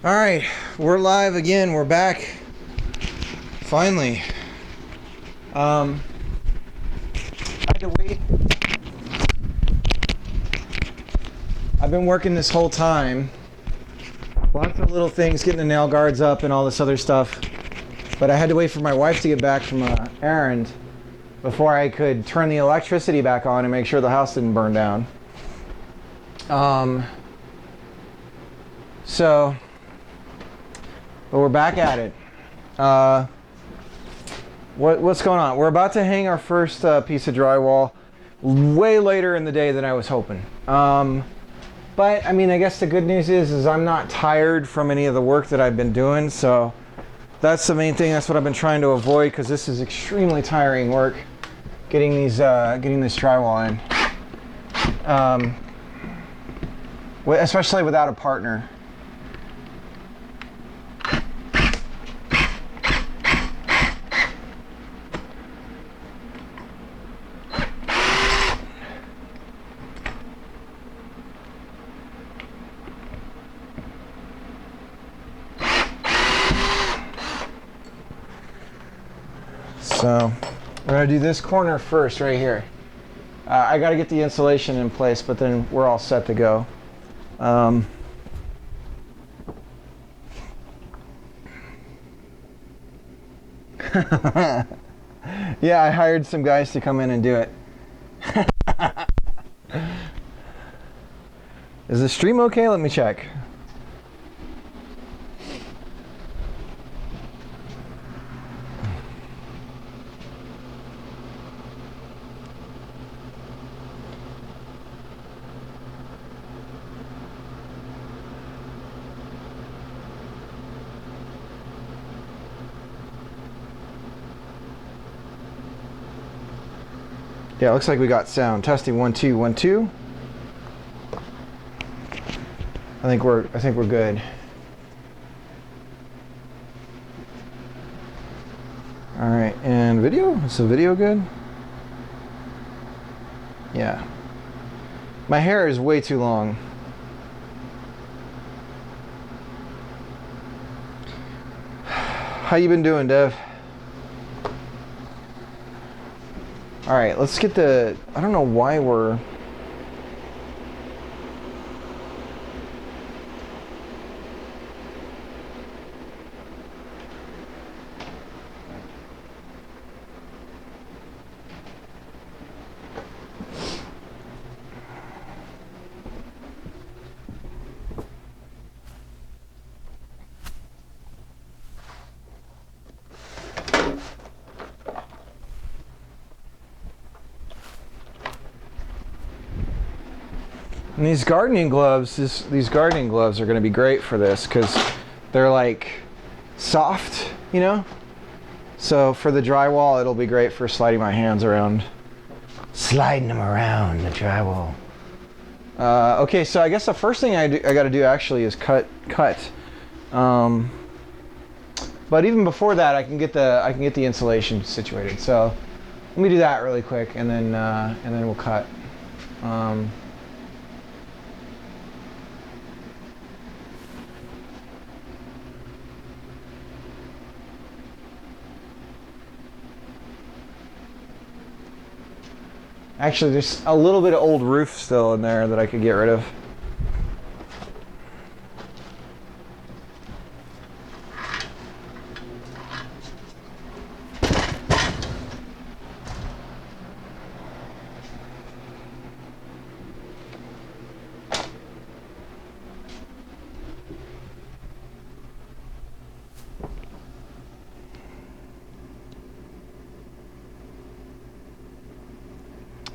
All right, we're live again. We're back. Finally. I had to wait. I've been working this whole time. Lots of little things, getting the nail guards up and all this other stuff. But I had to wait for my wife to get back from an errand before I could turn the electricity back on and make sure the house didn't burn down. But we're back at it. What's going on? We're about to hang our first piece of drywall way later in the day than I was hoping. But I mean, I guess the good news is I'm not tired from any of the work that I've been doing. So that's the main thing. That's what I've been trying to avoid, because this is extremely tiring work getting this drywall in, especially without a partner. So we're gonna do this corner first, right here. I gotta get the insulation in place, but then we're all set to go. Yeah, I hired some guys to come in and do it. Is the stream okay? Let me check. Yeah, looks like we got sound. Testing 1 2 1 2. I think we're good. All right, and video? Is the video good? Yeah. My hair is way too long. How you been doing, Dev? All right, let's get the, I don't know why we're, and these gardening gloves are going to be great for this, because they're like soft, you know? So for the drywall, it'll be great for sliding my hands around. Sliding them around the drywall. Okay, so I guess the first thing I got to do actually is cut. But even before that, I can get the insulation situated. So let me do that really quick, and then we'll cut. Actually, there's a little bit of old roof still in there that I could get rid of.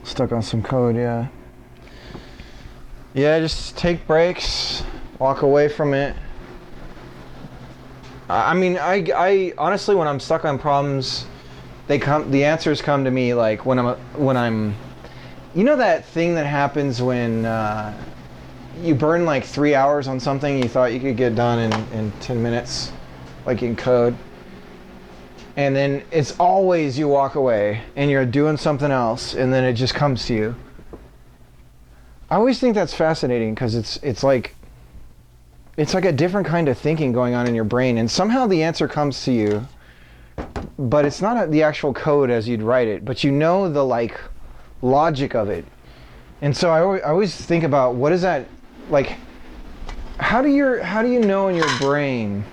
Stuck on some code, yeah. Yeah, just take breaks, walk away from it. I mean, I honestly, when I'm stuck on problems, the answers come to me like when I'm, you know that thing that happens when you burn like 3 hours on something you thought you could get done in 10 minutes, like in code. And then it's always you walk away and you're doing something else, and then it just comes to you. I always think that's fascinating, because it's like it's like a different kind of thinking going on in your brain, and somehow the answer comes to you, but it's not the actual code as you'd write it, but you know the like logic of it. And so I always think about, what is that, like, how do you know in your brain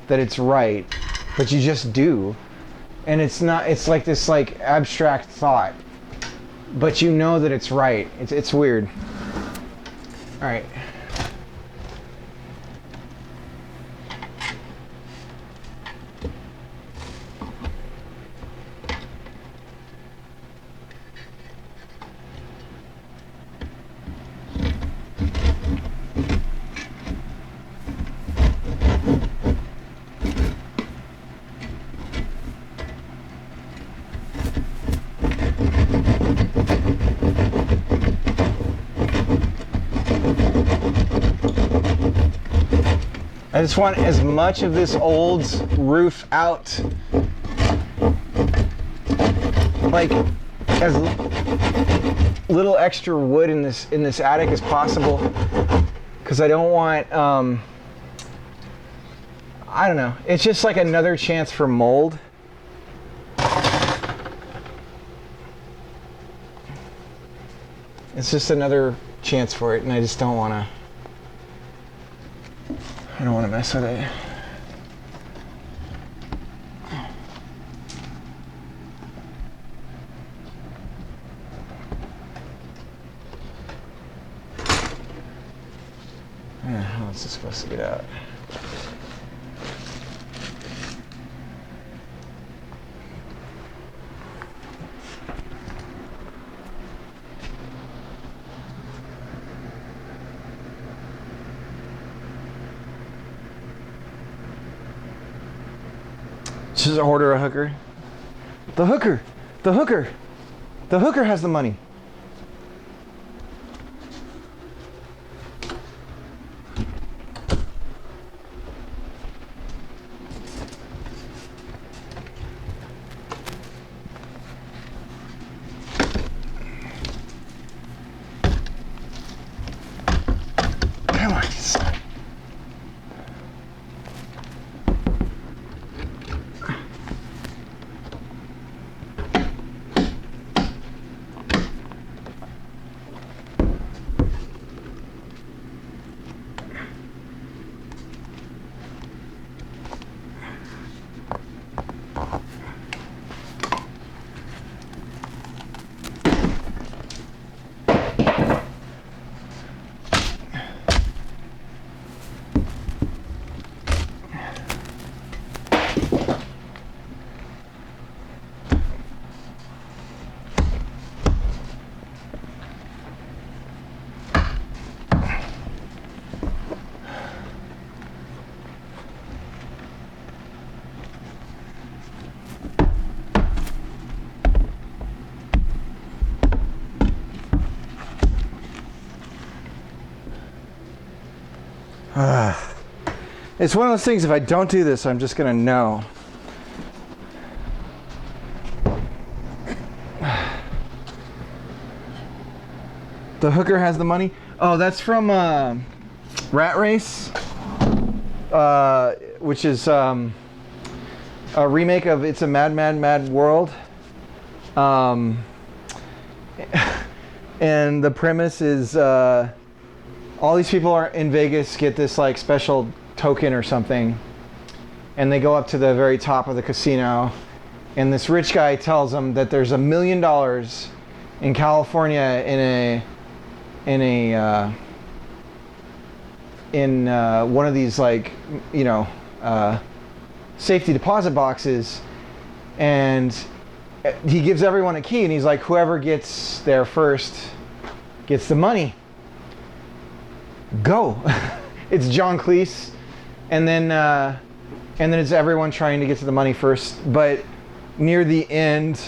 that it's right, but you just do, and it's not, it's like this like abstract thought, but you know that it's right. It's weird. All right. I just want as much of this old roof out, like as little extra wood in this attic as possible, because I don't want, I don't know, it's just like another chance for mold. It's just another chance for it, and I just don't want to. I don't want to mess with it. How is this supposed to get out? Just order a hooker. The hooker! The hooker! The hooker has the money. Come on, son. It's one of those things, if I don't do this, I'm just gonna know. The hooker has the money. Oh, that's from Rat Race, which is a remake of It's a Mad, Mad, Mad World. And the premise is all these people are in Vegas, get this like special token or something, and they go up to the very top of the casino, and this rich guy tells them that there's $1 million in California in one of these, like, you know, safety deposit boxes, and he gives everyone a key, and he's like, whoever gets there first gets the money. Go. It's John Cleese, and then it's everyone trying to get to the money first. But near the end,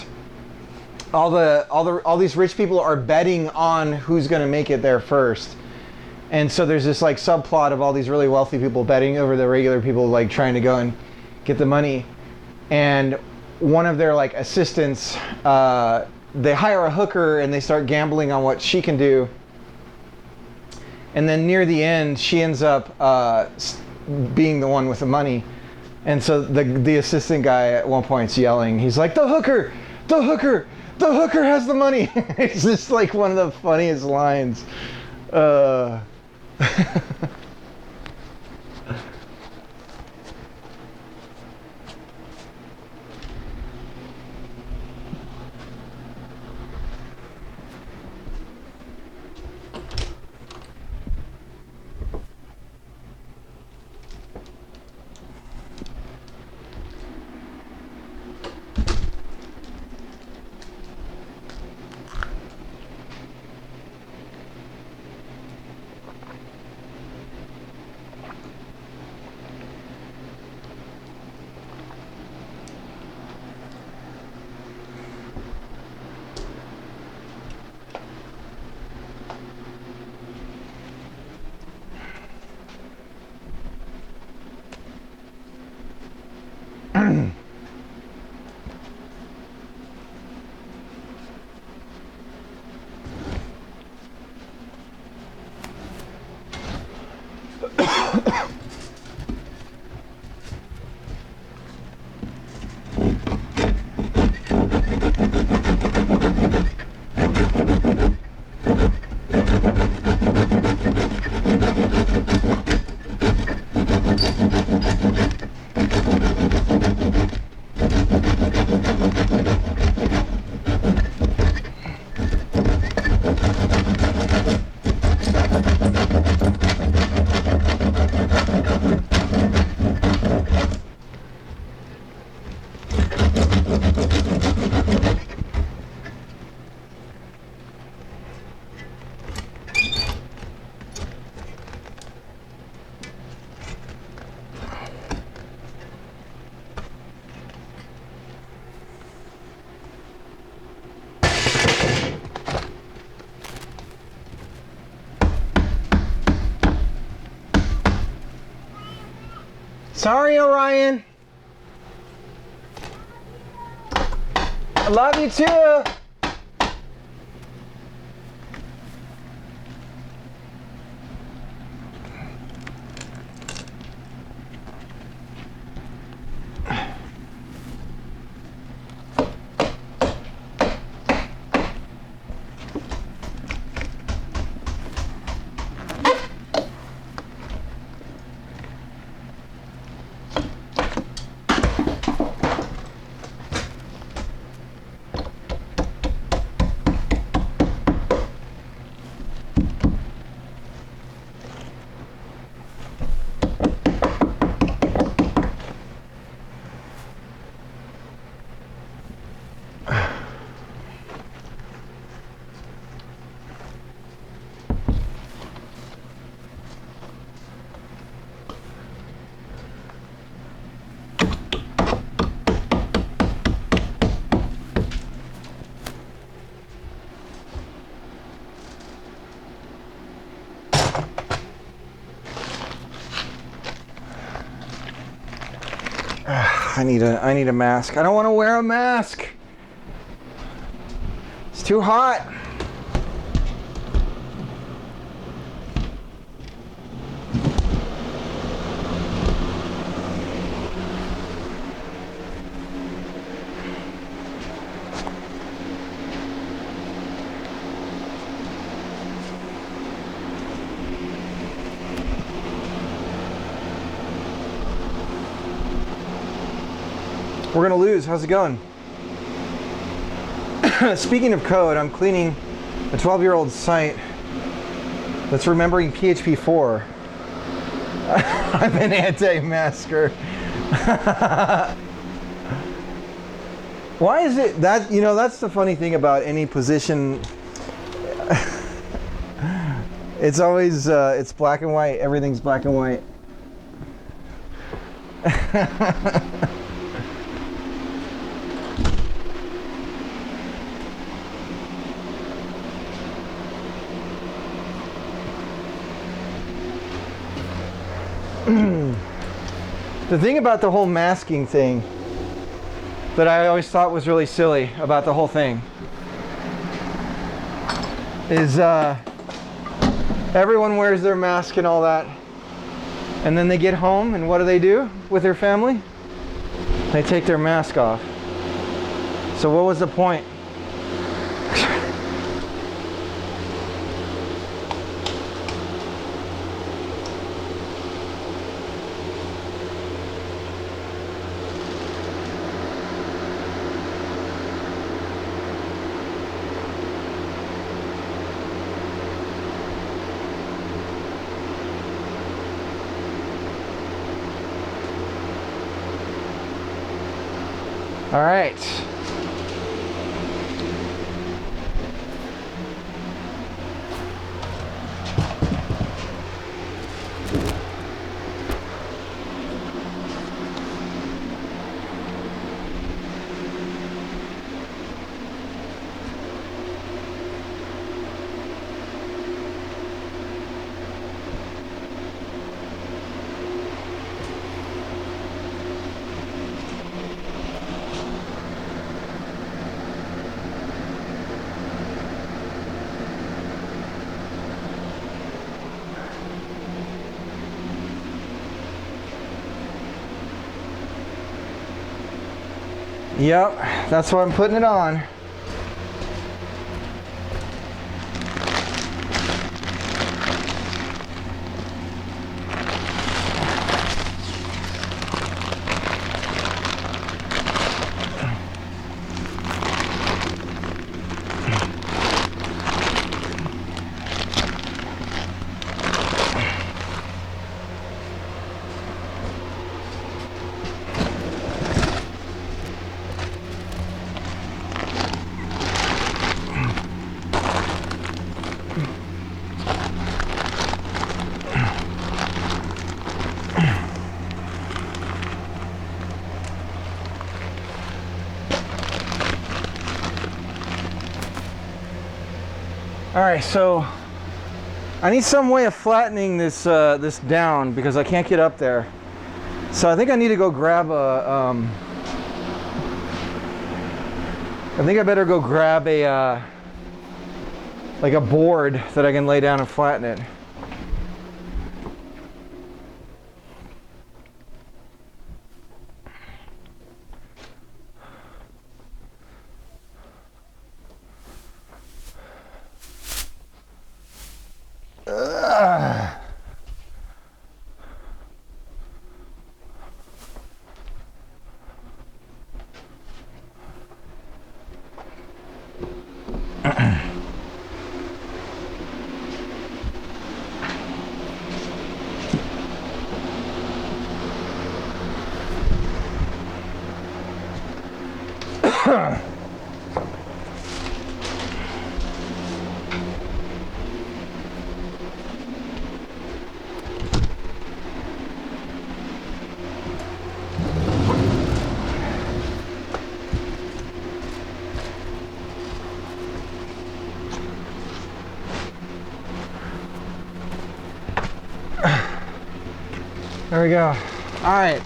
all these rich people are betting on who's going to make it there first. And so there's this like subplot of all these really wealthy people betting over the regular people, like trying to go and get the money. And one of their like assistants, they hire a hooker and they start gambling on what she can do. And then near the end, she ends up being the one with the money. And so the assistant guy at one point's yelling. He's like, the hooker, the hooker, the hooker has the money. It's just like one of the funniest lines. Sorry, Orion. I love you too. I need a mask. I don't want to wear a mask. It's too hot. We're gonna lose. How's it going? Speaking of code, I'm cleaning a 12-year-old site that's remembering PHP 4. I'm an anti-masker. Why is it that, you know, that's the funny thing about any position. It's always, it's black and white. Everything's black and white. The thing about the whole masking thing that I always thought was really silly about the whole thing is Everyone wears their mask and all that. And then they get home, and what do with their family? They take their mask off. So what was the point? All right. Yep, that's why I'm putting it on. All right, so I need some way of flattening this this down because I can't get up there. So I think I need to go grab a. I think I better go grab a like a board that I can lay down and flatten it. There we go. All right.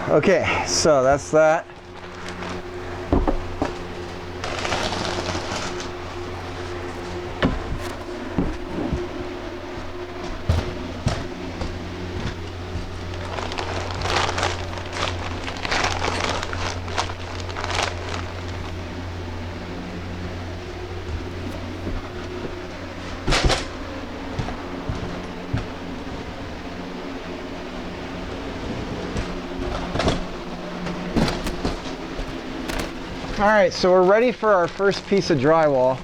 Okay, so that's that. All right, so we're ready for our first piece of drywall.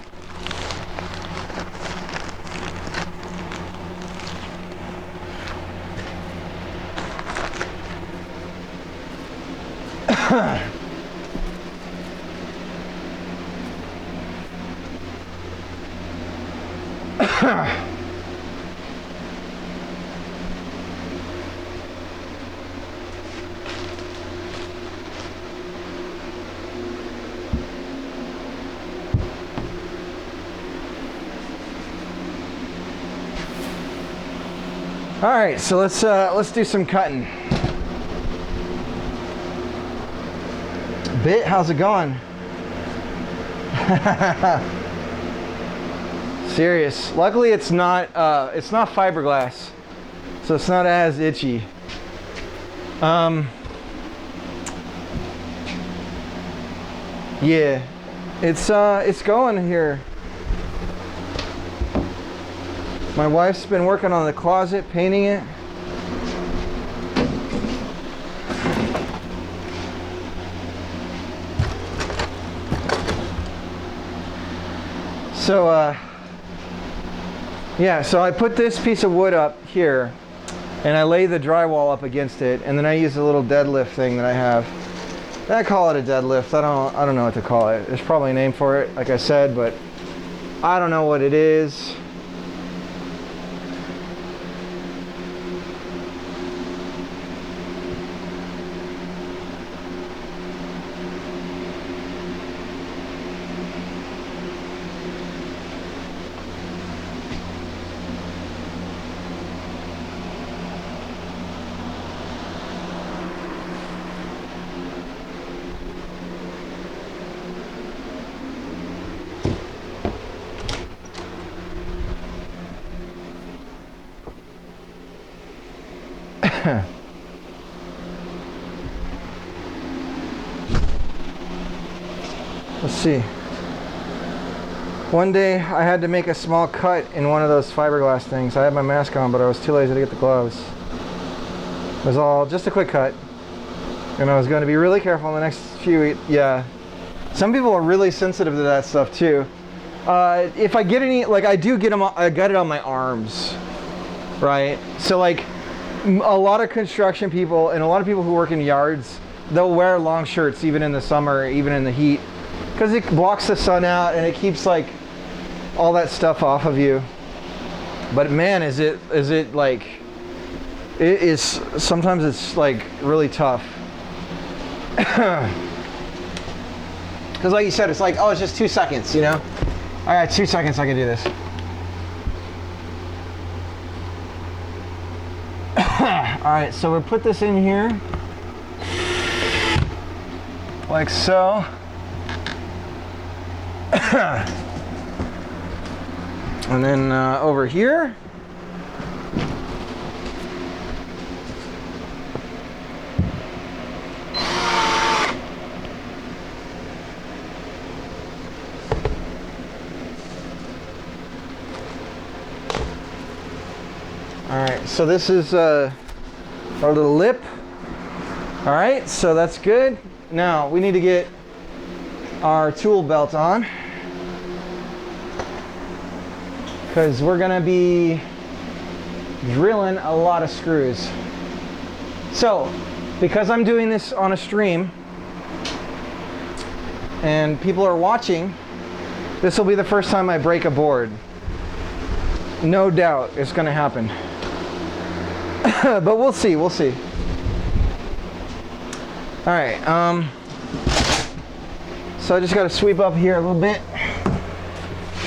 All right, so let's do some cutting. Bit, how's it going? Serious. Luckily it's not fiberglass, so it's not as itchy. Yeah, it's going here. My wife's been working on the closet, painting it. So yeah, so I put this piece of wood up here and I lay the drywall up against it, and then I use a little deadlift thing that I have. I call it a deadlift. I don't know what to call it. There's probably a name for it, like I said, but I don't know what it is. Let's see. One day I had to make a small cut in one of those fiberglass things. I had my mask on, but I was too lazy to get the gloves. It was all just a quick cut, and I was going to be really careful in the next few weeks. Yeah, some people are really sensitive to that stuff too. If I get any, like I do get them, I got it on my arms, right? So like a lot of construction people and a lot of people who work in yards, they'll wear long shirts even in the summer, even in the heat, because it blocks the sun out and it keeps like all that stuff off of you. But man, is it like, it is, sometimes it's like really tough. Because like you said, it's like, oh, it's just 2 seconds, you know? All right, 2 seconds, I can do this. All right, so we'll put this in here, like so. And then over here. All right, so this is our little lip. All right, so that's good. Now we need to get our tool belt on, because we're gonna be drilling a lot of screws. So because I'm doing this on a stream and people are watching, this will be the first time I break a board. No doubt it's gonna happen. But we'll see, we'll see. All right, so I just gotta sweep up here a little bit,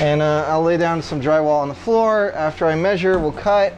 and I'll lay down some drywall on the floor. After I measure, we'll cut.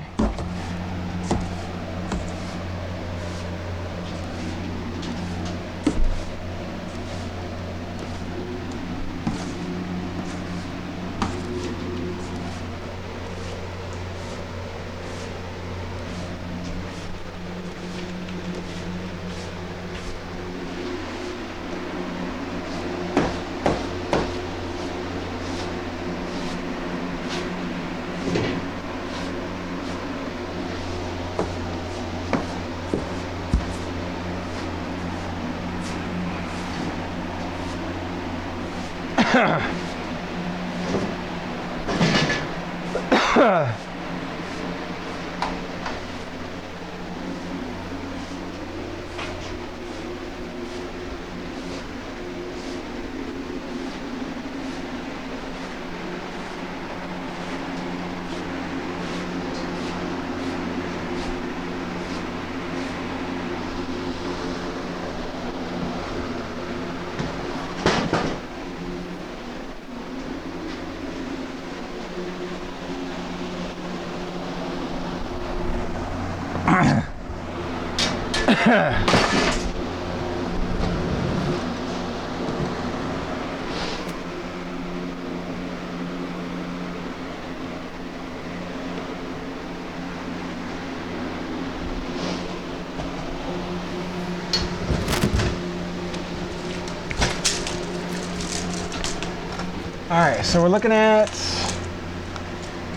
All right, so we're looking at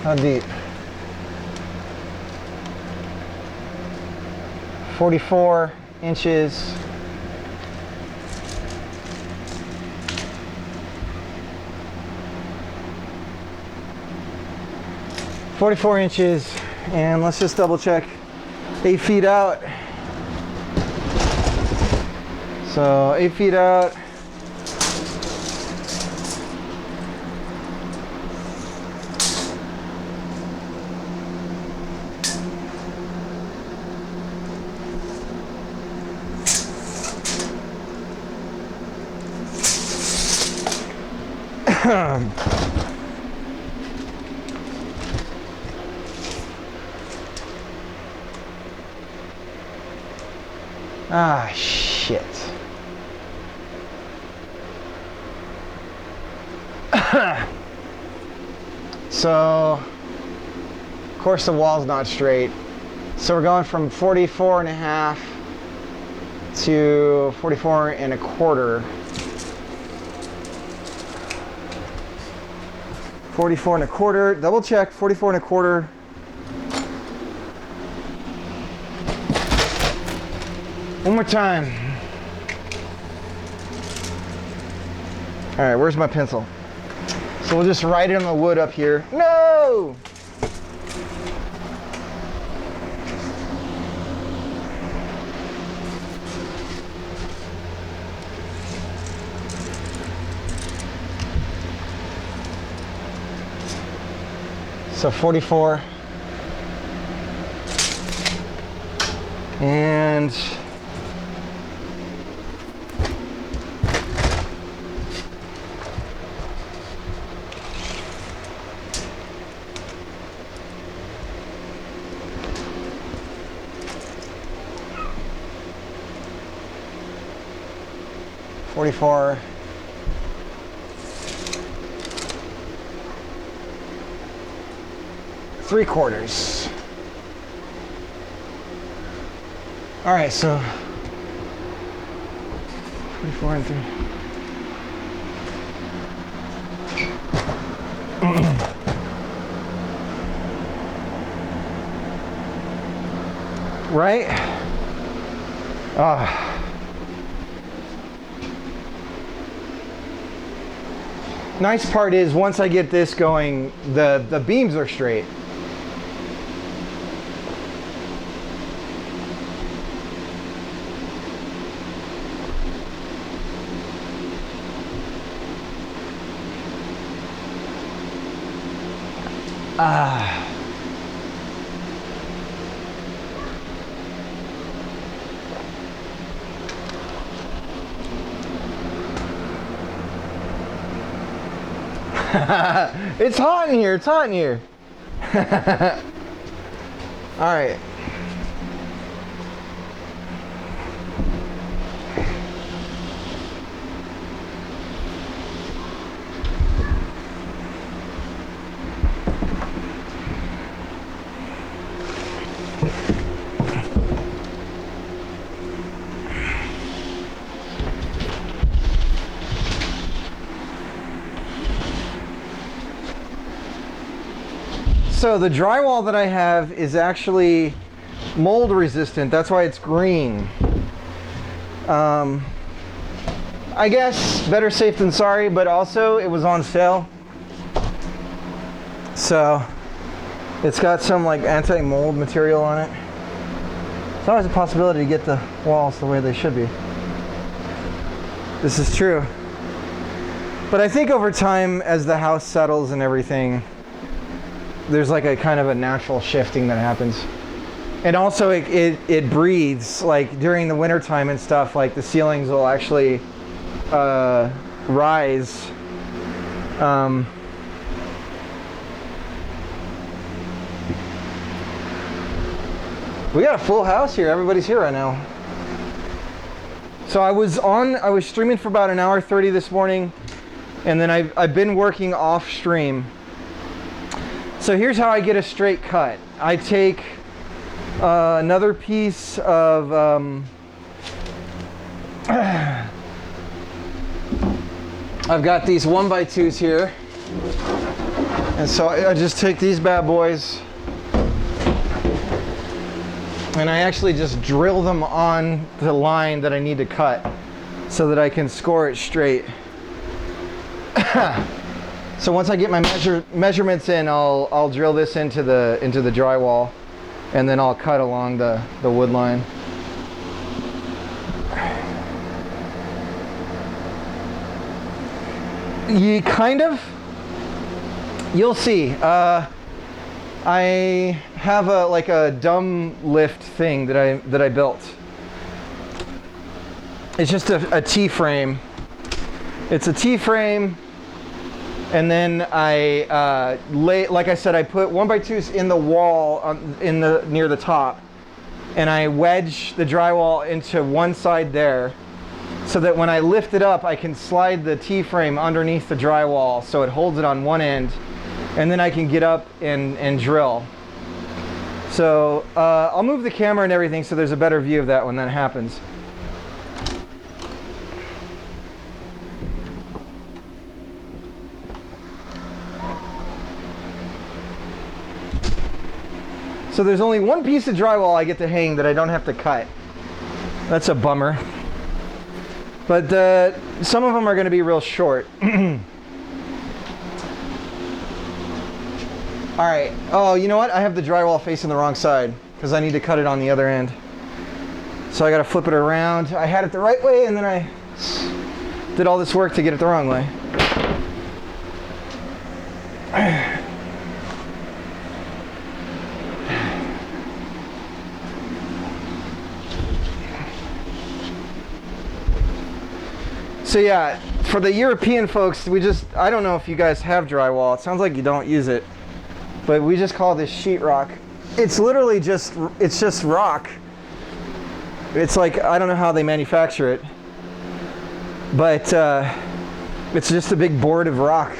how deep? 44 inches. And let's just double check. 8 feet out. So 8 feet out. Ah, shit. So, of course the wall's not straight. So we're going from 44 and a half to 44 and a quarter. 44 and a quarter, double check, 44 and a quarter. One more time. All right, where's my pencil? So we'll just write it on the wood up here. No! So 44. And .44. .75. All right, so 44 and 3. Right? Nice part is once I get this going, the beams are straight. It's hot in here, it's hot in here. All right. So the drywall that I have is actually mold resistant. That's why it's green. I guess better safe than sorry, but also it was on sale. So it's got some like anti-mold material on it. It's always a possibility to get the walls the way they should be. This is true. But I think over time, as the house settles and everything, there's like a kind of a natural shifting that happens. And also it breathes, like during the winter time and stuff, like the ceilings will actually rise. We got a full house here. Everybody's here right now. So I was streaming for about an hour 30 this morning, and then I've been working off stream. So here's how I get a straight cut. I take another piece of I've got these 1x2s here. And so I just take these bad boys and I actually just drill them on the line that I need to cut so that I can score it straight. So once I get my measurements in, I'll drill this into the drywall, and then I'll cut along the wood line. You'll see. I have like a dumb lift thing that I built. It's just a T-frame. It's a T-frame, and then I like I said, I put 1x2s in the wall near the top, and I wedge the drywall into one side there, so that when I lift it up, I can slide the T-frame underneath the drywall so it holds it on one end, and then I can get up and drill. So I'll move the camera and everything so there's a better view of that when that happens. So there's only one piece of drywall I get to hang that I don't have to cut. That's a bummer. But some of them are going to be real short. All right. Oh, you know what? I have the drywall facing the wrong side because I need to cut it on the other end. So I got to flip it around. I had it the right way, and then I did all this work to get it the wrong way. So yeah, for the European folks, I don't know if you guys have drywall. It sounds like you don't use it, but we just call this sheetrock. It's literally just rock. It's like, I don't know how they manufacture it, but it's just a big board of rock.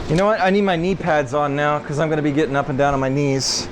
You know what? I need my knee pads on now because I'm going to be getting up and down on my knees.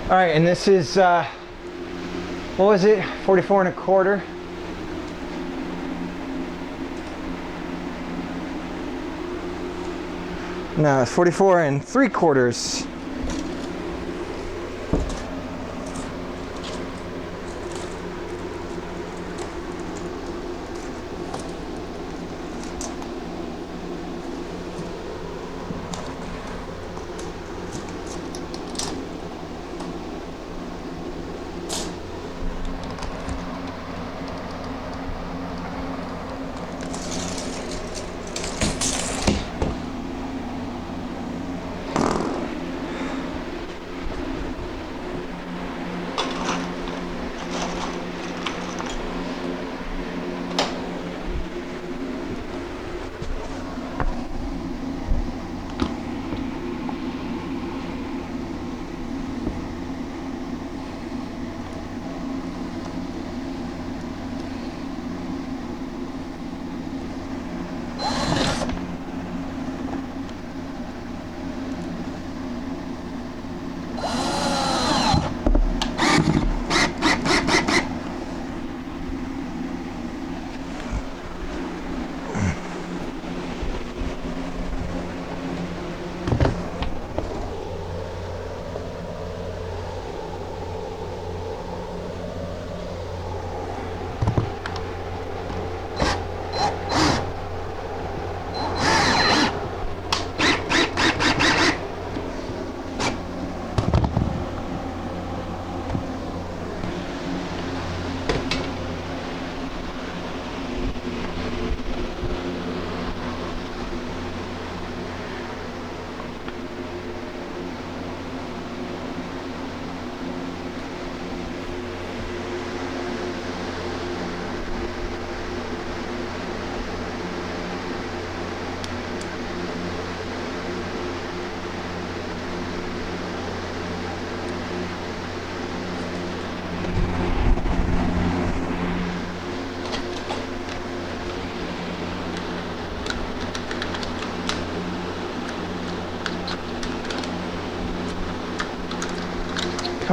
All right, and this is, what was it, 44 1/4? No, it's 44 3/4.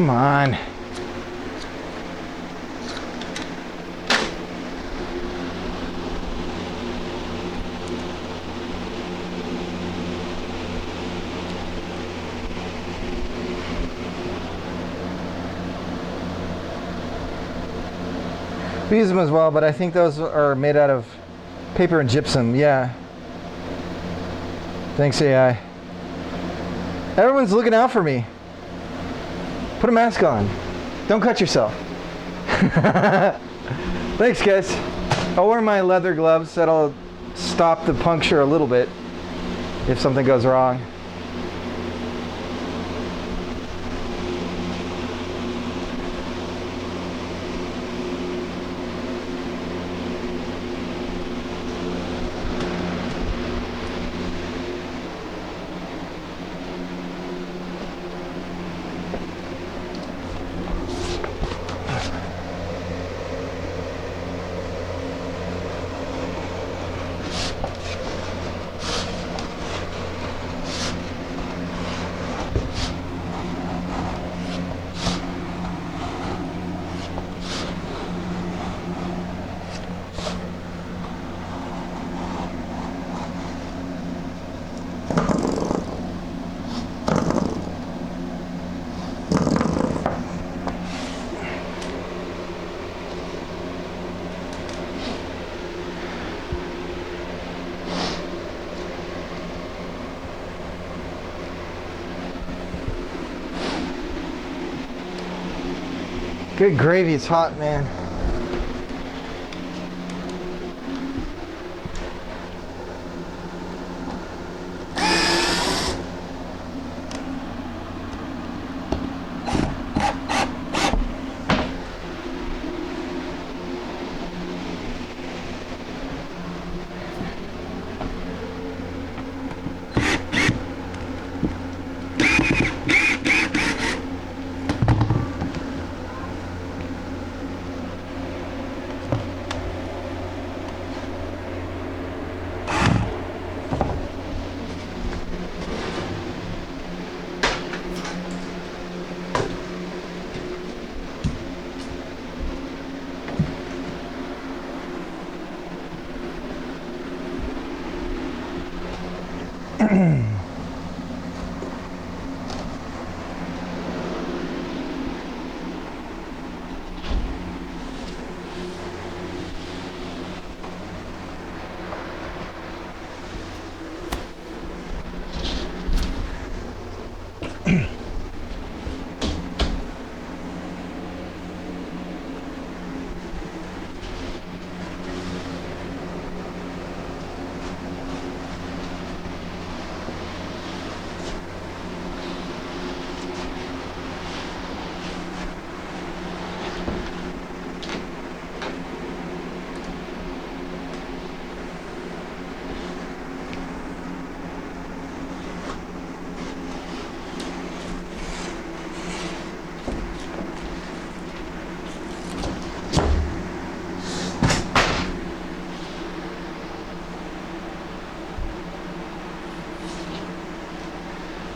Come on. We use them as well, but I think those are made out of paper and gypsum. Yeah. Thanks, AI. Everyone's looking out for me. Put a mask on. Don't cut yourself. Thanks, guys. I'll wear my leather gloves. That'll stop the puncture a little bit if something goes wrong. Good gravy, it's hot, man.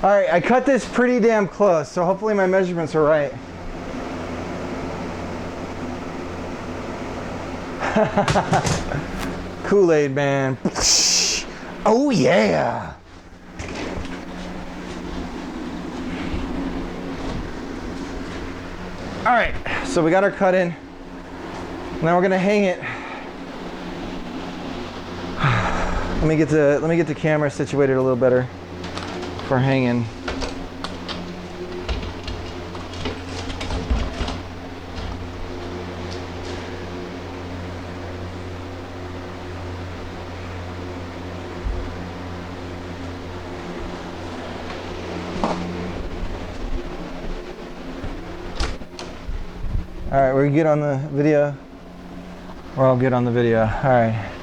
All right, I cut this pretty damn close, so hopefully my measurements are right. Kool-Aid man. Oh yeah. All right, so we got our cut in. Now we're gonna hang it. Let me get the camera situated a little better for hanging. All right, we're good on the video. We're all good on the video. All right.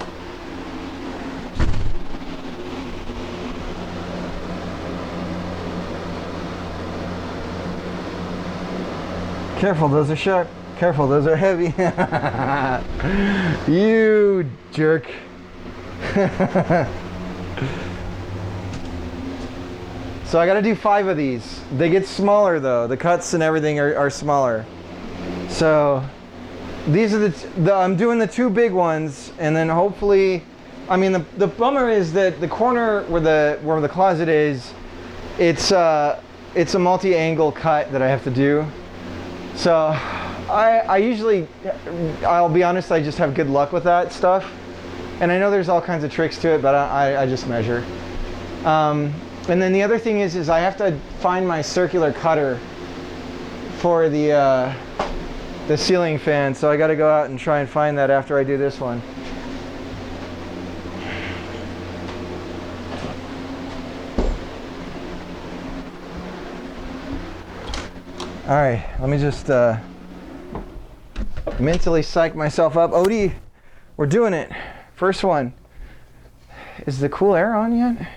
Careful, those are sharp. Careful, those are heavy. You jerk. So I got to do 5 of these. They get smaller though. The cuts and everything are smaller. So these are I'm doing the 2 big ones, and then hopefully, I mean the bummer is that the corner where the closet is, it's a multi-angle cut that I have to do. So I usually, I'll be honest, I just have good luck with that stuff. And I know there's all kinds of tricks to it, but I just measure. And then the other thing is I have to find my circular cutter for the ceiling fan. So I got to go out and try and find that after I do this one. All right, let me just mentally psych myself up. Odie, we're doing it. First one. Is the cool air on yet?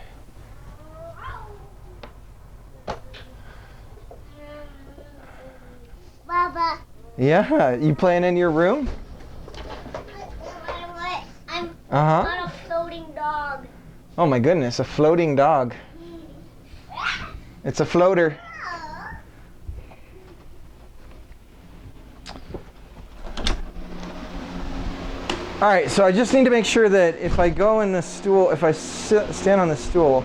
Baba. Yeah, you playing in your room? I'm on a floating dog. Oh my goodness, a floating dog. It's a floater. All right, so I just need to make sure that if I go in the stool, if I stand on the stool,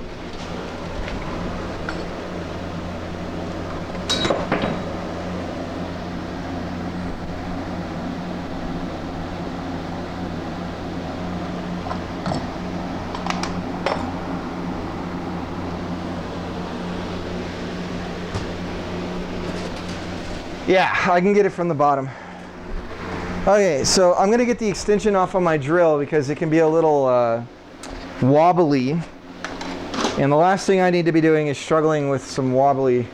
yeah, I can get it from the bottom. Okay, so I'm gonna get the extension off of my drill because it can be a little wobbly. And the last thing I need to be doing is struggling with some wobbly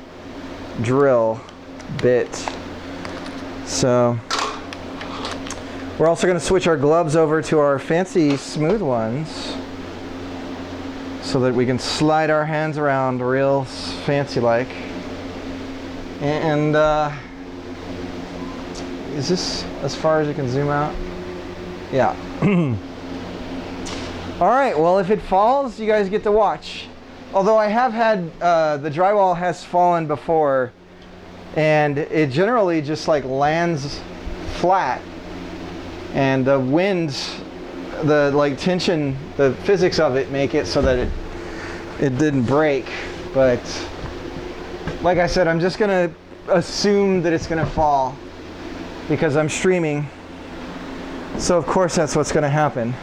drill bit. So we're also gonna switch our gloves over to our fancy smooth ones so that we can slide our hands around real fancy like. And is this as far as you can zoom out? Yeah. All right, well, if it falls, you guys get to watch. Although I have had, the drywall has fallen before, and it generally just like lands flat. And the winds, the like tension, the physics of it make it so that it didn't break. But like I said, I'm just gonna assume that it's gonna fall, because I'm streaming, so of course that's what's going to happen.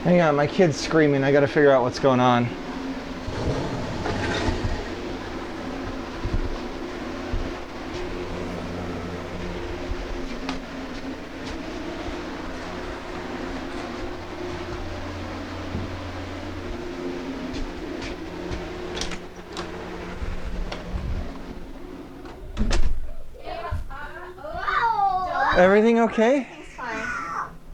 Hang on, my kid's screaming. I gotta figure out what's going on. Everything okay? It's fine.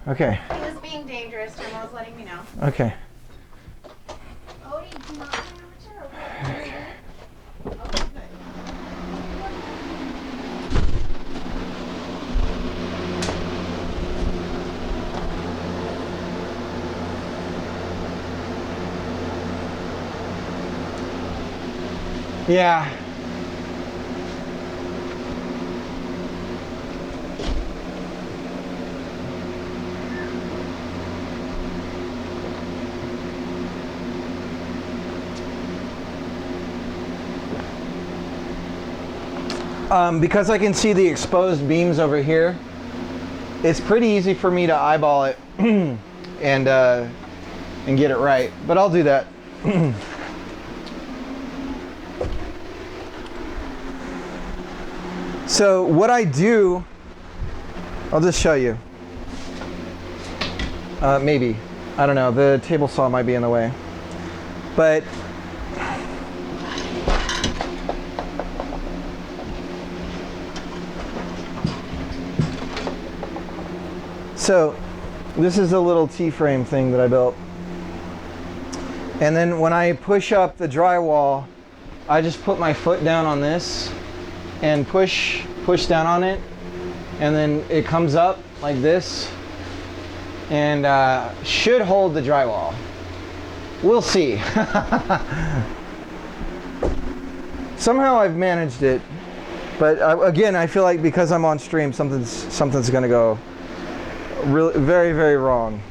Okay. He was being dangerous. Grandma was letting me know. Okay. Odie, do not clean your chair. Okay. Okay, good. Yeah. Because I can see the exposed beams over here, it's pretty easy for me to eyeball it and get it right. But I'll do that. So what I do I'll just show you. Maybe. I don't know. The table saw might be in the way. But so this is a little T-frame thing that I built. And then when I push up the drywall, I just put my foot down on this and push down on it, and then it comes up like this and should hold the drywall. We'll see. Somehow I've managed it, but again, I feel like because I'm on stream, something's gonna go really very, very wrong.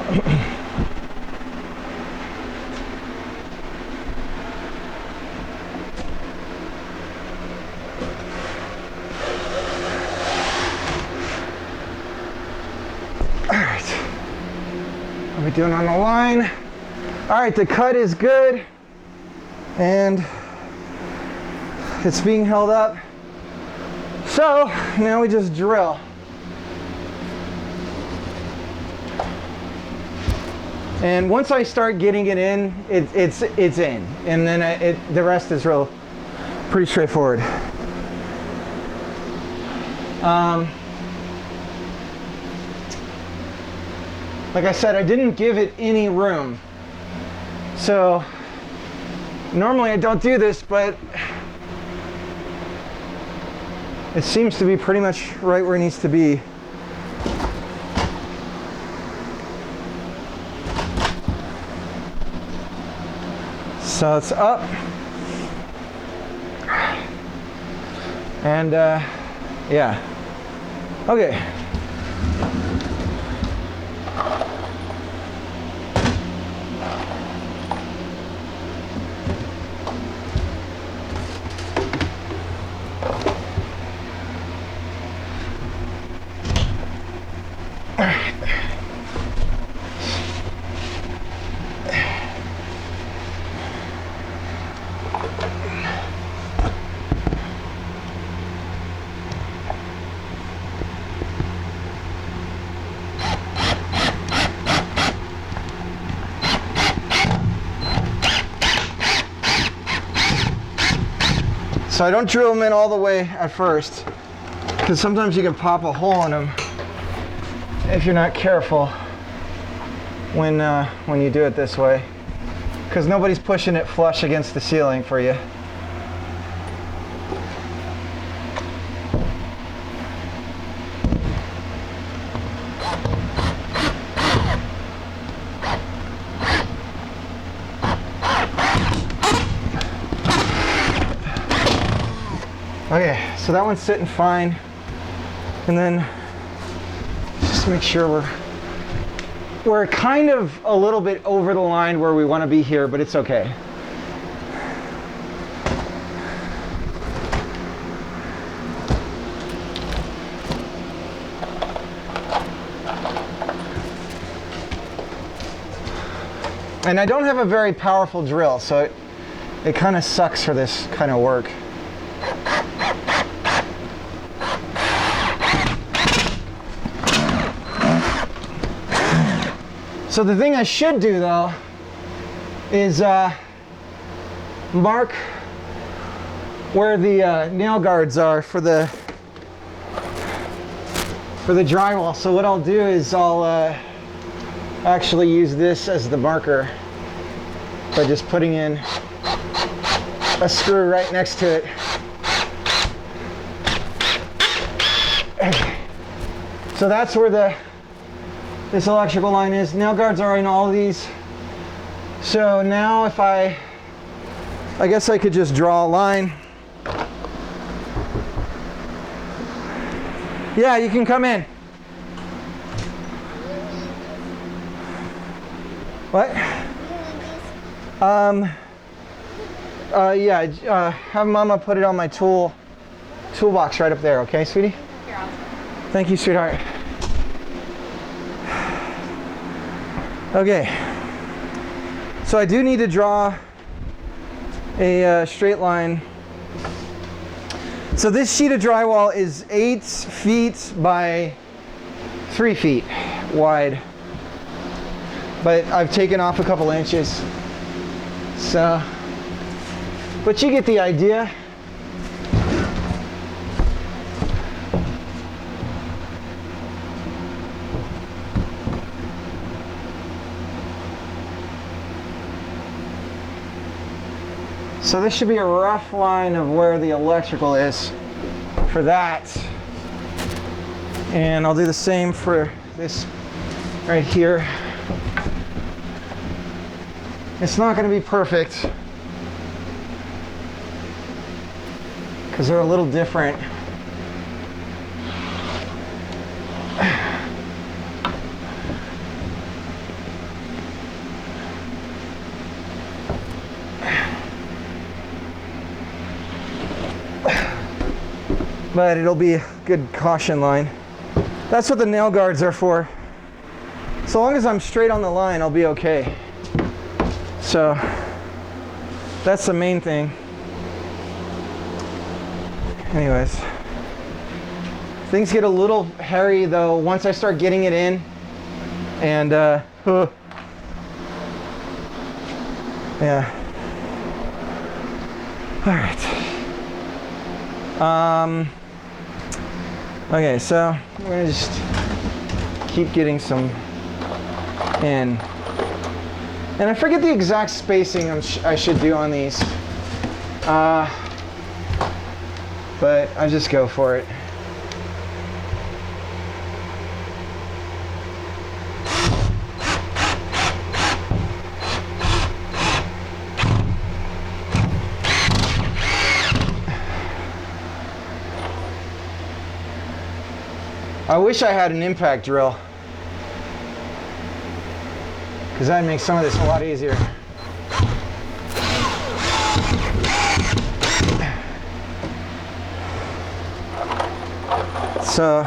What are we doing on the line? All right, the cut is good and it's being held up. So now we just drill. And once I start getting it in, it's in, and then the rest is pretty straightforward. Like I said, I didn't give it any room. So normally I don't do this, but it seems to be pretty much right where it needs to be. So it's up. And yeah. Okay. So I don't drill them in all the way at first, because sometimes you can pop a hole in them if you're not careful when you do it this way, because nobody's pushing it flush against the ceiling for you. Okay, so that one's sitting fine, and then just make sure we're kind of a little bit over the line where we want to be here, but it's okay. And I don't have a very powerful drill, so it kind of sucks for this kind of work. So the thing I should do though is mark where the nail guards are for the drywall. So what I'll do is I'll actually use this as the marker by just putting in a screw right next to it. So that's where this electrical line is. Nail guards are in all of these. So now if I guess I could just draw a line. Yeah, you can come in. What? Yeah, have Mama put it on my toolbox right up there, okay, sweetie? Thank you, sweetheart. Okay, so I do need to draw a straight line. So this sheet of drywall is 8 feet by 3 feet wide, but I've taken off a couple inches. So, but you get the idea. So this should be a rough line of where the electrical is for that. And I'll do the same for this right here. It's not going to be perfect because they're a little different. but it'll be a good caution line. That's what the nail guards are for. So long as I'm straight on the line, I'll be okay. So that's the main thing. Anyways, things get a little hairy though once I start getting it in, and yeah. All right. Okay, so we're gonna just keep getting some in, and I forget the exact spacing I should do on these, but I just go for it. I wish I had an impact drill, because that'd make some of this a lot easier. So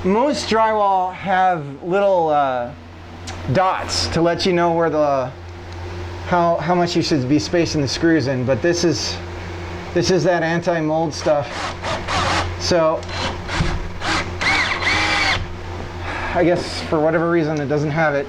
most drywall have little dots to let you know where the how much you should be spacing the screws in, but this is that anti-mold stuff. So I guess for whatever reason it doesn't have it.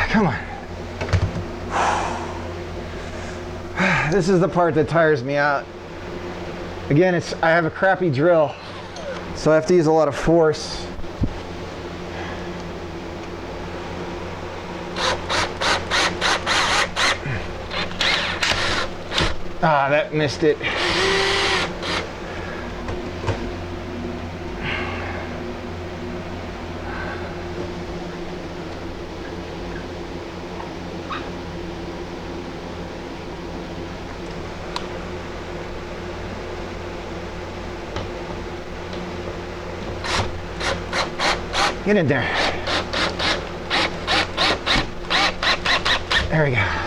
Come on. This is the part that tires me out. Again, I have a crappy drill, so I have to use a lot of force. Ah, that missed it. Get in there. There we go.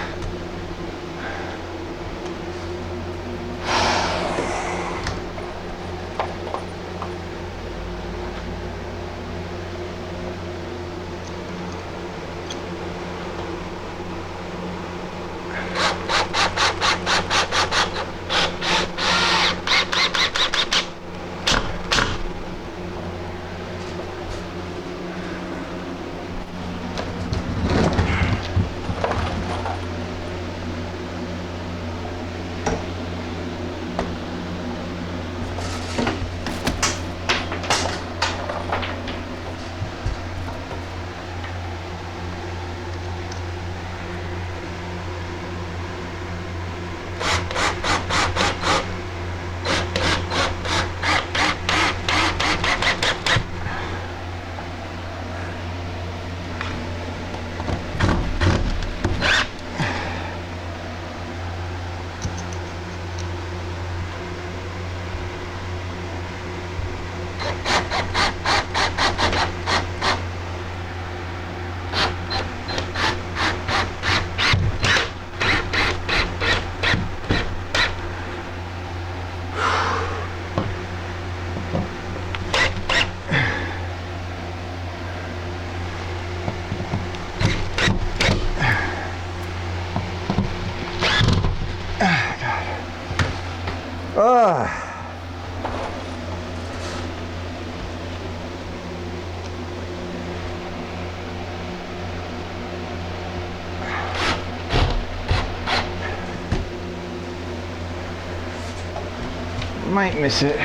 Might miss it.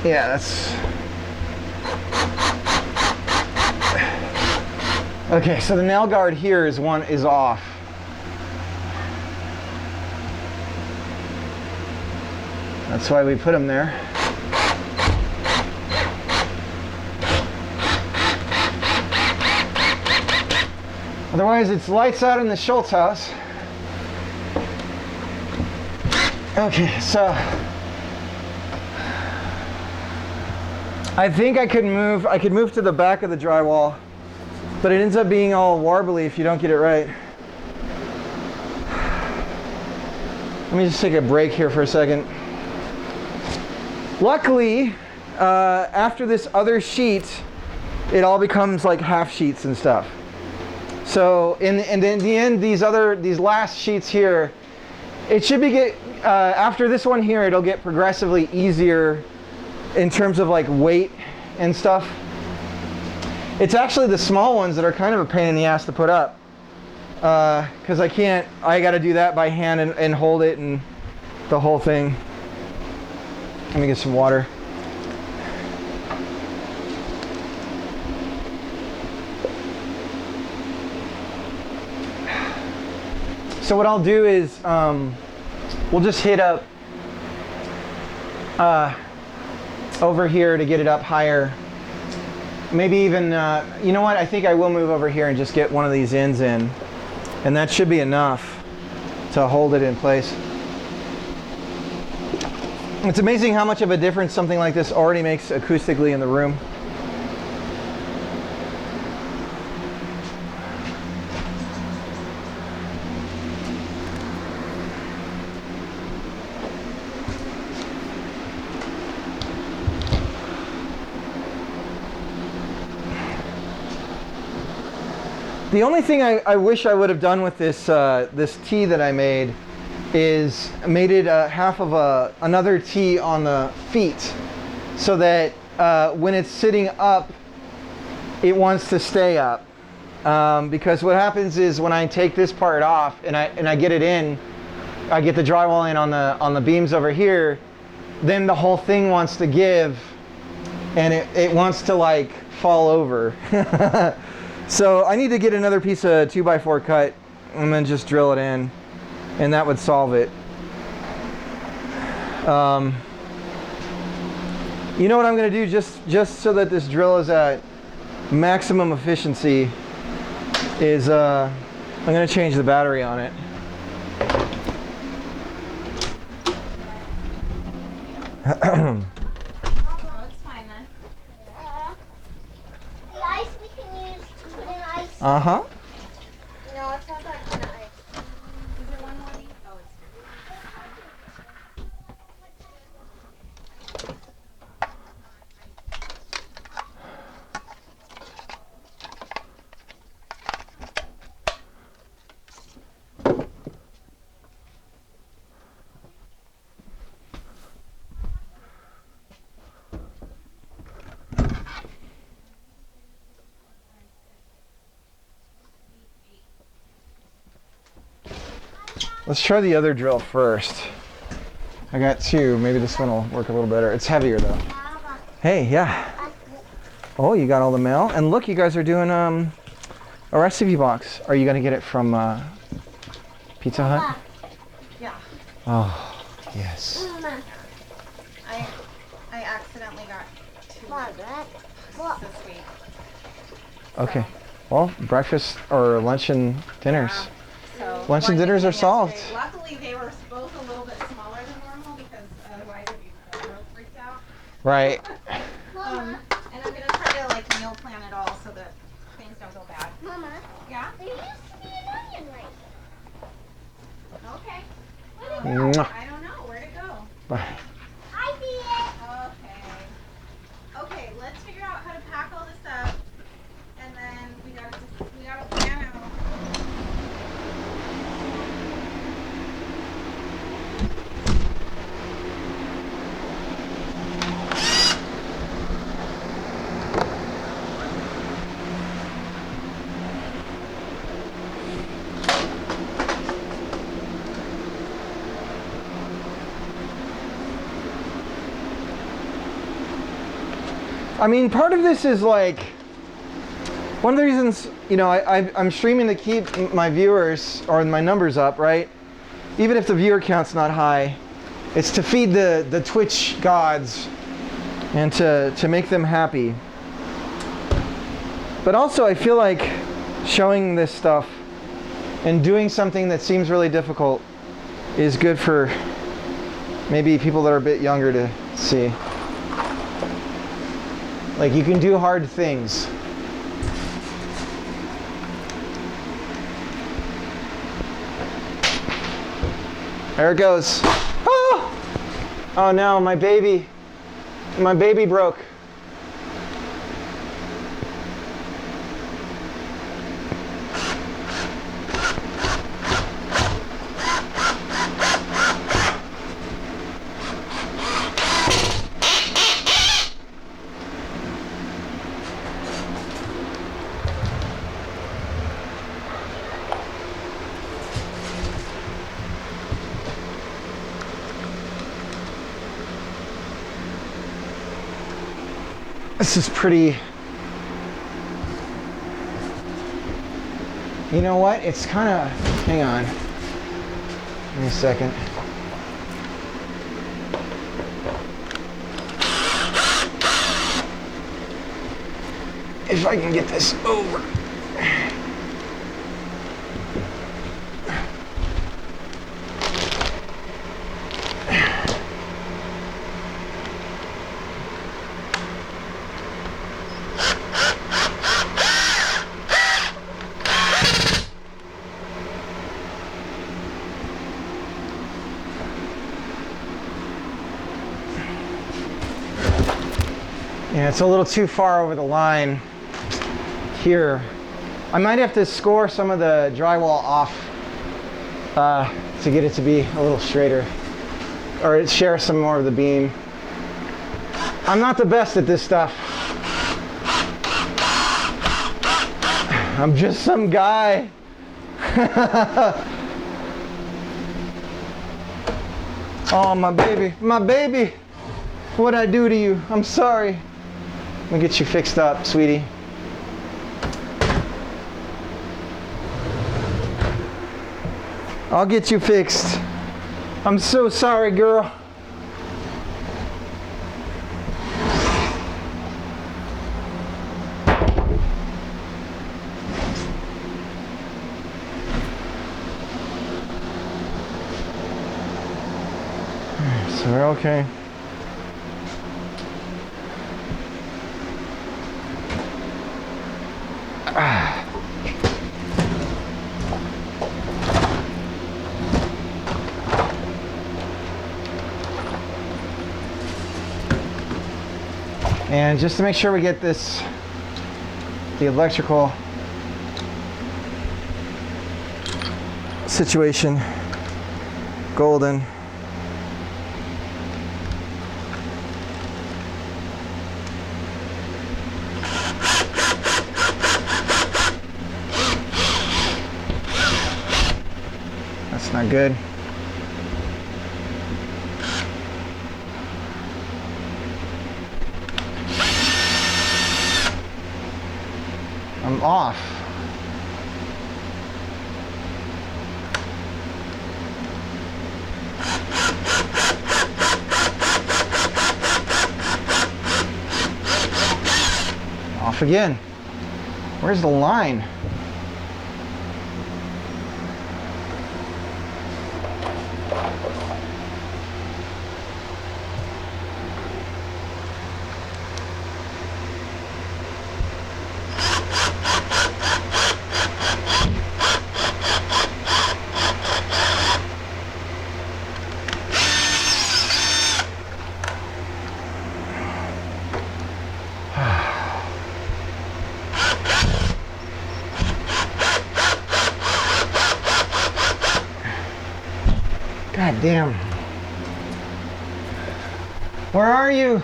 Yeah, that's okay. So the nail guard here is off. That's why we put them there. Otherwise, it's lights out in the Schultz house. Okay, so I think I could move to the back of the drywall, but it ends up being all warbly if you don't get it right. Let me just take a break here for a second. Luckily, after this other sheet, it all becomes like half sheets and stuff. So in the end, these last sheets here, it should be after this one here, it'll get progressively easier in terms of like weight and stuff. It's actually the small ones that are kind of a pain in the ass to put up, because I got to do that by hand and hold it and the whole thing. Let me get some water. So what I'll do is we'll just hit up over here to get it up higher. Maybe even, you know what, I think I will move over here and just get one of these ends in. And that should be enough to hold it in place. It's amazing how much of a difference something like this already makes acoustically in the room. The only thing I wish I would have done with this this T that I made is made it half of another T on the feet, so that when it's sitting up, it wants to stay up. Because what happens is when I take this part off and I get it in, I get the drywall in on the beams over here, then the whole thing wants to give, and it wants to like fall over. So I need to get another piece of 2x4 cut and then just drill it in, and that would solve it. You know what I'm going to do, just so that this drill is at maximum efficiency, is I'm going to change the battery on it. Uh-huh. No, it's not that kind of ice. Is it one more? Oh, it's Let's try the other drill first. I got two. Maybe this one will work a little better. It's heavier though. Hey, yeah. Oh, you got all the mail? And look, you guys are doing a recipe box. Are you gonna get it from Pizza Hut? yeah. Oh, yes. I accidentally got two this week. Okay. Well, breakfast or lunch and dinners. So Lunch and dinners are solved. Luckily, they were both a little bit smaller than normal because otherwise it'd be real freaked out. Right. And I'm gonna try to like meal plan it all so that things don't go bad. Mama, Yeah. there used to be an onion right Okay. Mwah. I don't know where to go. Bye. there. I see it. Okay. Okay. Let's figure out how to pack all this up, and then we gotta plan out. I mean, part of this is like, one of the reasons, you know, I'm streaming to keep my viewers or my numbers up, right? Even if the viewer count's not high, it's to feed the Twitch gods and to make them happy. But also I feel like showing this stuff and doing something that seems really difficult is good for maybe people that are a bit younger to see. Like, you can do hard things. There it goes. Oh, oh no, my baby broke. This is pretty, you know what? It's kind of, hang on, give me a second. If I can get this over. Yeah, it's a little too far over the line here. I might have to score some of the drywall off to get it to be a little straighter, or share some more of the beam. I'm not the best at this stuff. I'm just some guy. Oh, my baby. What'd I do to you? I'm sorry. Let me get you fixed up, sweetie. I'll get you fixed. I'm so sorry, girl. So we're okay. And just to make sure we get this, the electrical situation golden. That's not good. I'm off. Off again. Where's the line? God damn. Where are you?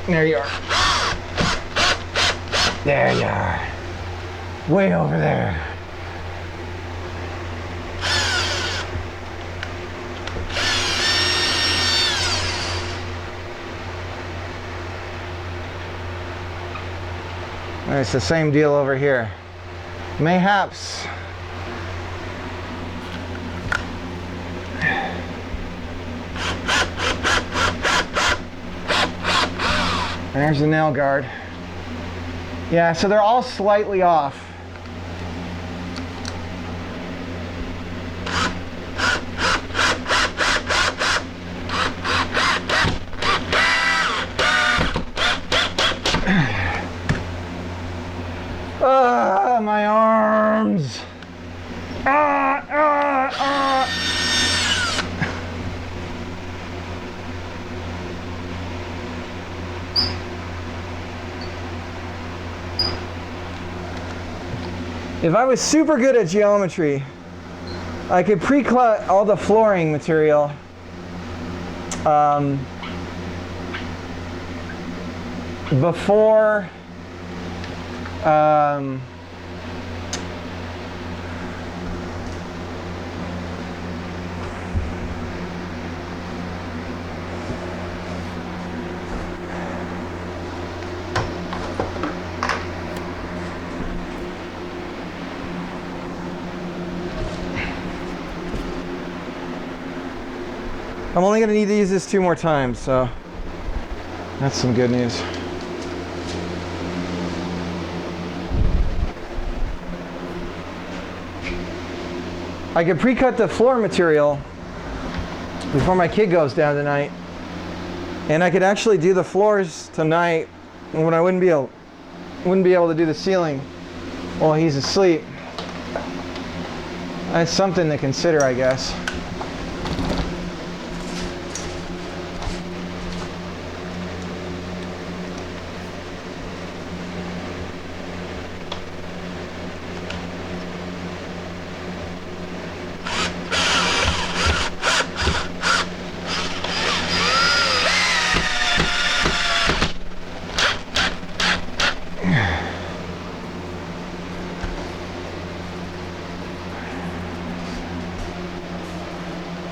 There you are. There you are. Way over there. It's the same deal over here. Mayhaps. There's the nail guard. Yeah, so they're all slightly off. My arms. If I was super good at geometry, I could pre-cut all the flooring material before I'm only going to need to use this 2 more times, so that's some good news. I could pre-cut the floor material before my kid goes down tonight, and I could actually do the floors tonight when I wouldn't be able to do the ceiling while he's asleep. That's something to consider, I guess.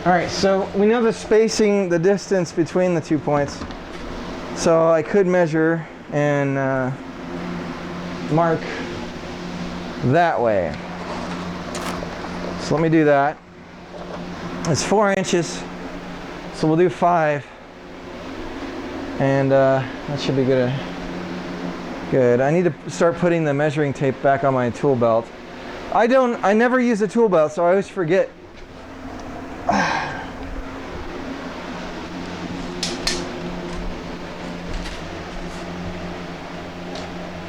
All right, so we know the spacing, the distance between the 2 points. So I could measure and mark that way. So let me do that. It's 4 inches, so we'll do 5. And that should be good. Good. I need to start putting the measuring tape back on my tool belt. I never use a tool belt, so I always forget.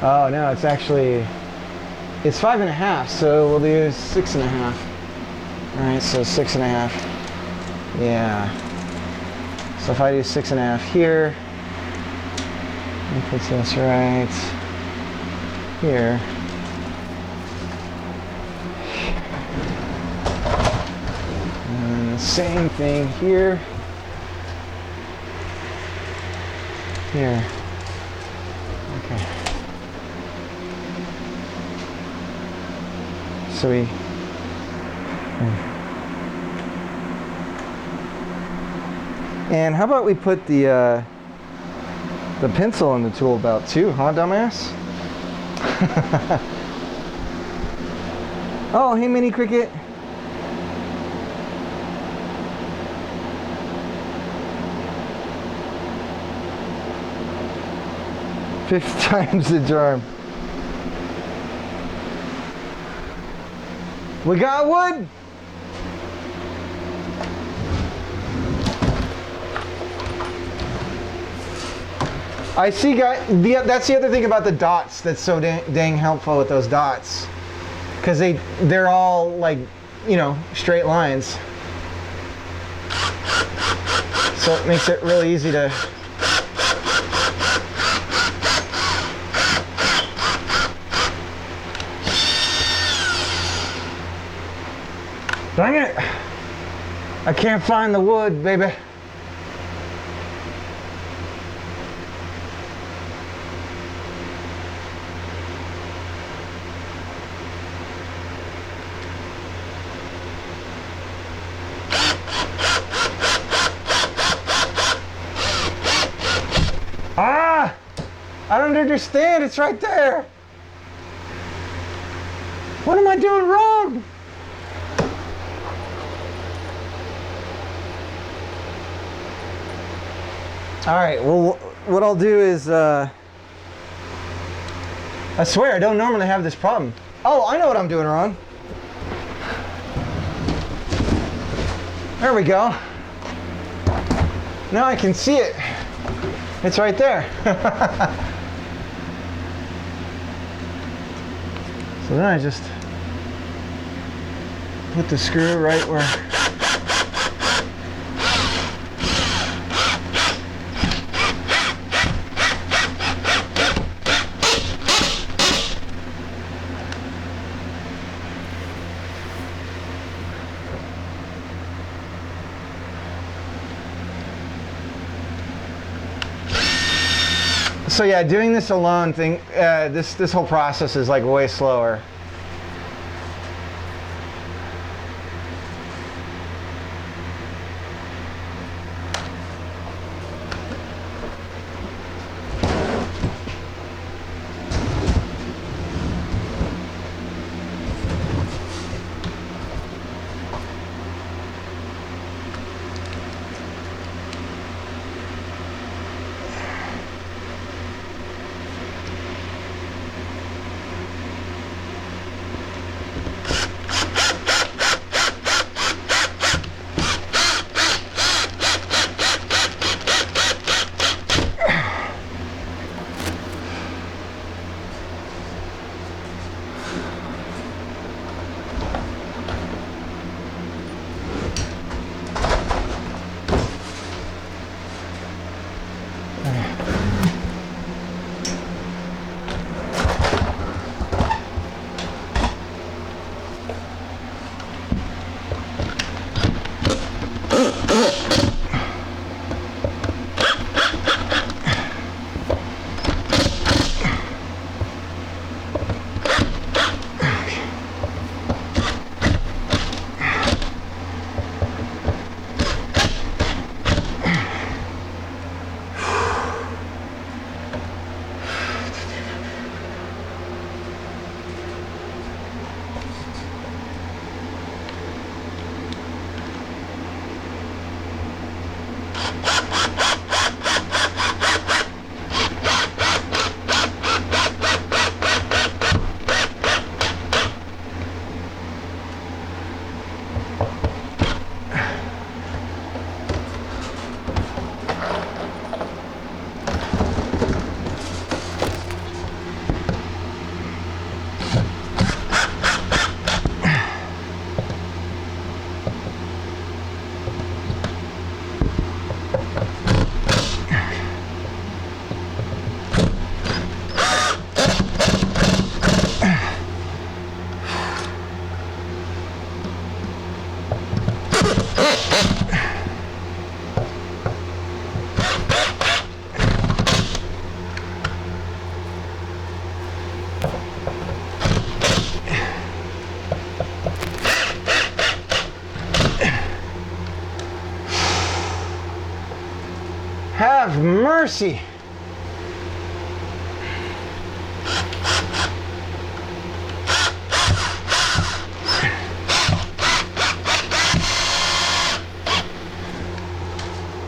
Oh no, it's 5.5, so we'll do 6.5. All right, so 6.5. Yeah. So if I do 6.5 here, and put this right here. And the same thing here. Here. Okay. So we and how about we put the pencil in the tool belt too, huh, dumbass? Oh, hey, Mini Cricket. Fifth time's the charm. We got wood. I see, guys. That's the other thing about the dots that's so dang helpful with those dots, because they're all like, you know, straight lines. So it makes it really easy to. Dang it! I can't find the wood, baby. I don't understand. It's right there. What am I doing wrong? All right, well, what I'll do is, I swear I don't normally have this problem. Oh, I know what I'm doing wrong. There we go. Now I can see it. It's right there. So then I just put the screw right where. So yeah, doing this alone this whole process is like way slower. Have mercy.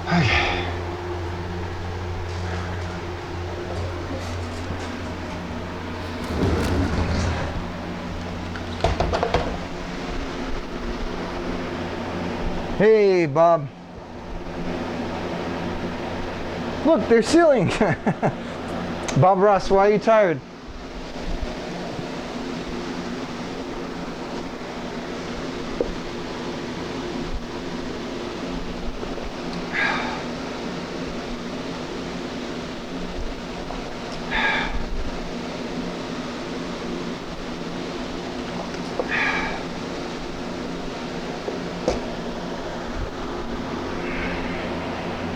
Okay. Hey, Bob. Look, they're sealing. Bob Ross, why are you tired?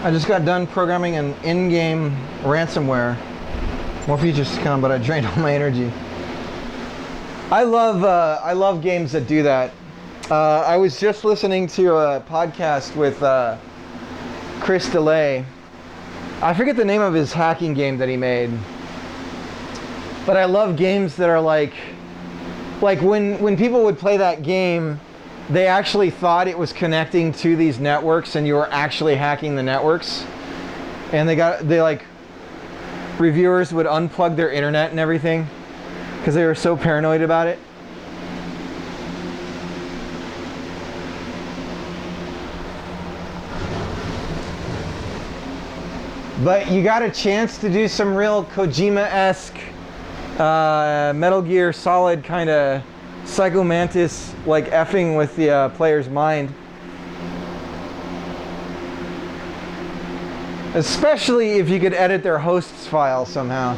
I just got done programming an in-game ransomware. More features to come, but I drained all my energy. I love games that do that. I was just listening to a podcast with Chris DeLay. I forget the name of his hacking game that he made. But I love games that are like when people would play that game, they actually thought it was connecting to these networks and you were actually hacking the networks. And reviewers would unplug their internet and everything because they were so paranoid about it. But you got a chance to do some real Kojima-esque Metal Gear Solid kind of Psycho Mantis, like effing with the player's mind. Especially if you could edit their host's file somehow.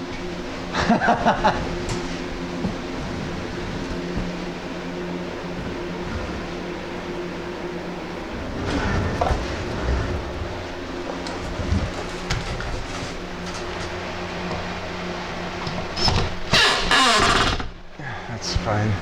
That's fine.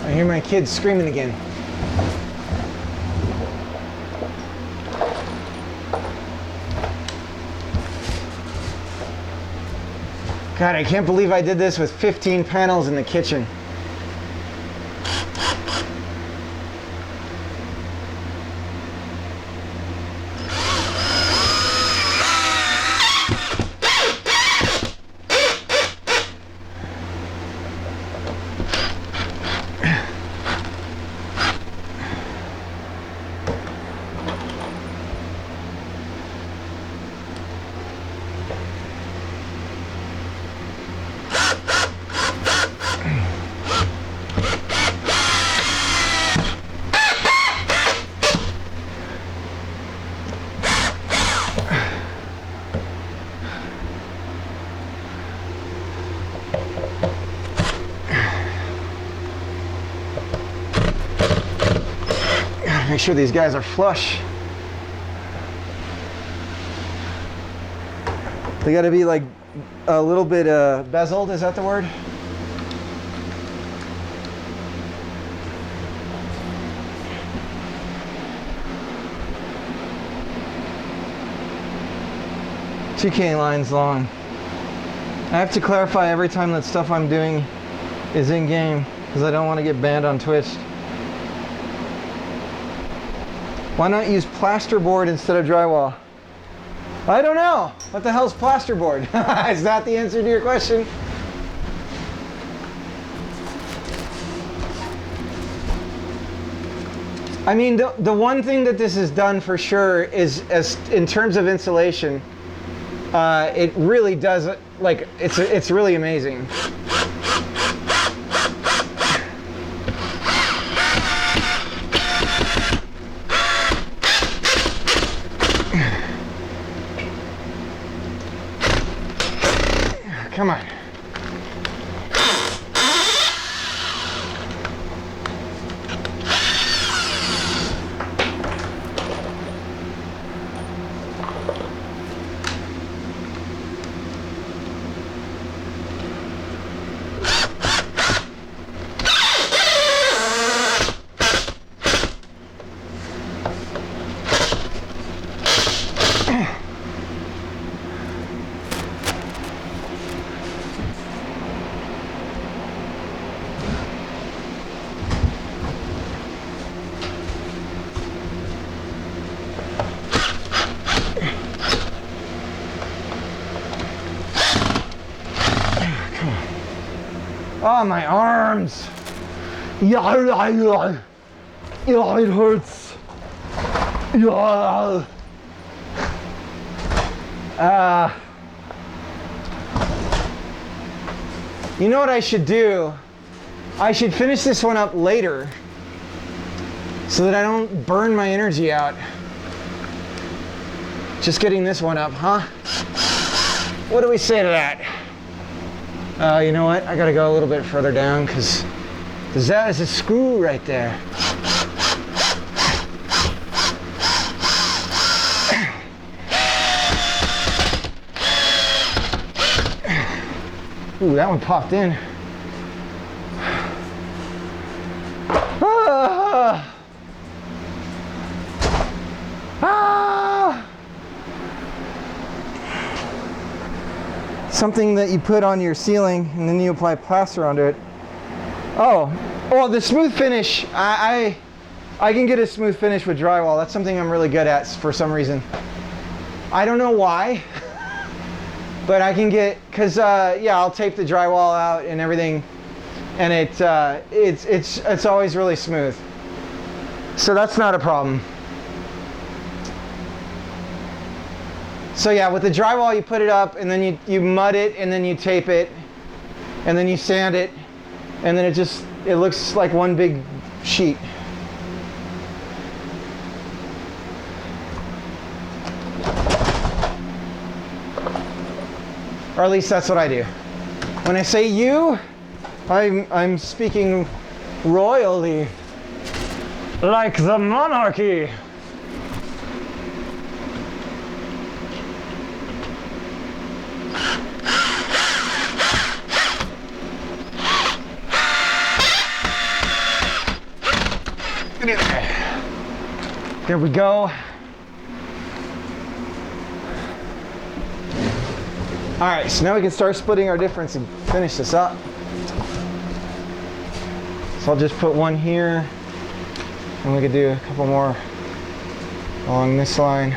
I hear my kids screaming again. God, I can't believe I did this with 15 panels in the kitchen. Make sure these guys are flush. They gotta be like a little bit bezeled, is that the word? TK lines long. I have to clarify every time that stuff I'm doing is in game because I don't want to get banned on Twitch. Why not use plasterboard instead of drywall? I don't know. What the hell's plasterboard? Is that the answer to your question? I mean, the one thing that this has done for sure is, in terms of insulation, it really does, like, it's really amazing. Come on. Oh, my arms. Yeah, it hurts. Yeah. You know what I should do? I should finish this one up later so that I don't burn my energy out. Just getting this one up, huh? What do we say to that? You know what? I gotta go a little bit further down because that is a screw right there. Ooh, that one popped in. something that you put on your ceiling and then you apply plaster onto it. Oh, well, the smooth finish, I can get a smooth finish with drywall. That's something I'm really good at for some reason. I don't know why, but I can get, cause yeah, I'll tape the drywall out and everything, and it's always really smooth. So that's not a problem. So yeah, with the drywall, you put it up and then you mud it and then you tape it and then you sand it, and then it looks like one big sheet. Or at least that's what I do. When I say you, I'm speaking royally, like the monarchy. There we go. All right, so now we can start splitting our difference and finish this up. So I'll just put one here, and we could do a couple more along this line.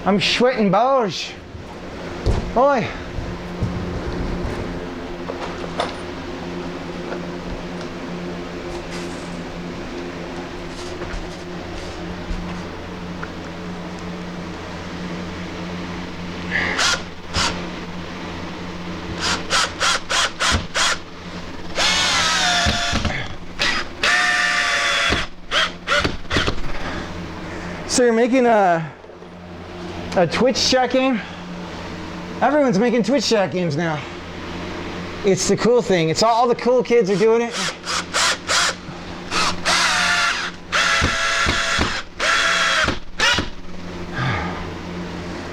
I'm sweating balls. Oi. So you're making a Twitch chat game? Everyone's making Twitch chat games now. It's the cool thing. It's all the cool kids are doing it.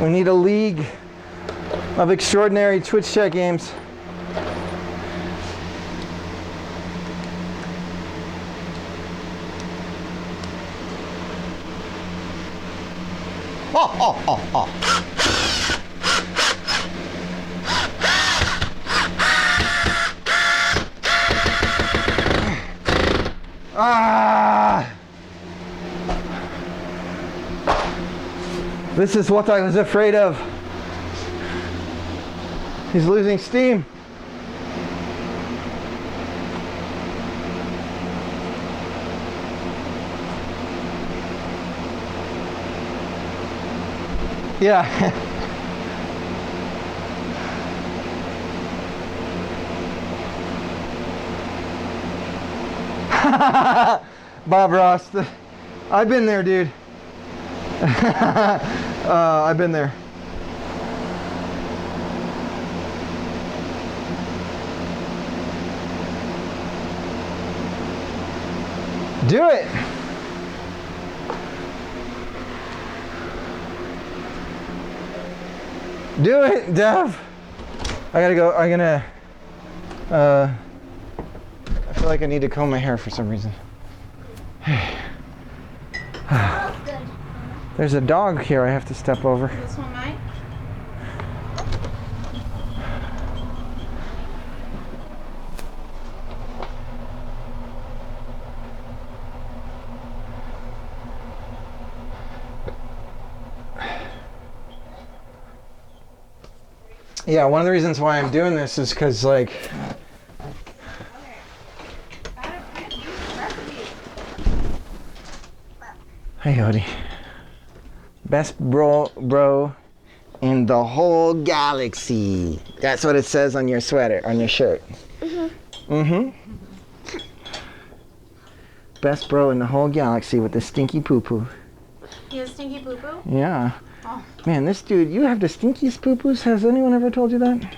We need a league of extraordinary Twitch chat games. Oh. Ah! This is what I was afraid of. He's losing steam. Yeah. Bob Ross. I've been there, dude. I've been there. Do it. Do it, Dev. I gotta go. I feel like I need to comb my hair for some reason. Smells good. There's a dog here I have to step over. This one might. Yeah, one of the reasons why I'm doing this is because, like, Okay. I use the recipe. hey, Odie. Best bro in the whole galaxy. That's what it says on your sweater, on your shirt. Best bro in the whole galaxy with the stinky poo-poo. He has stinky poo poo? Yeah. Oh. Man, this dude, you have the stinkiest poo-poos. Has anyone ever told you that?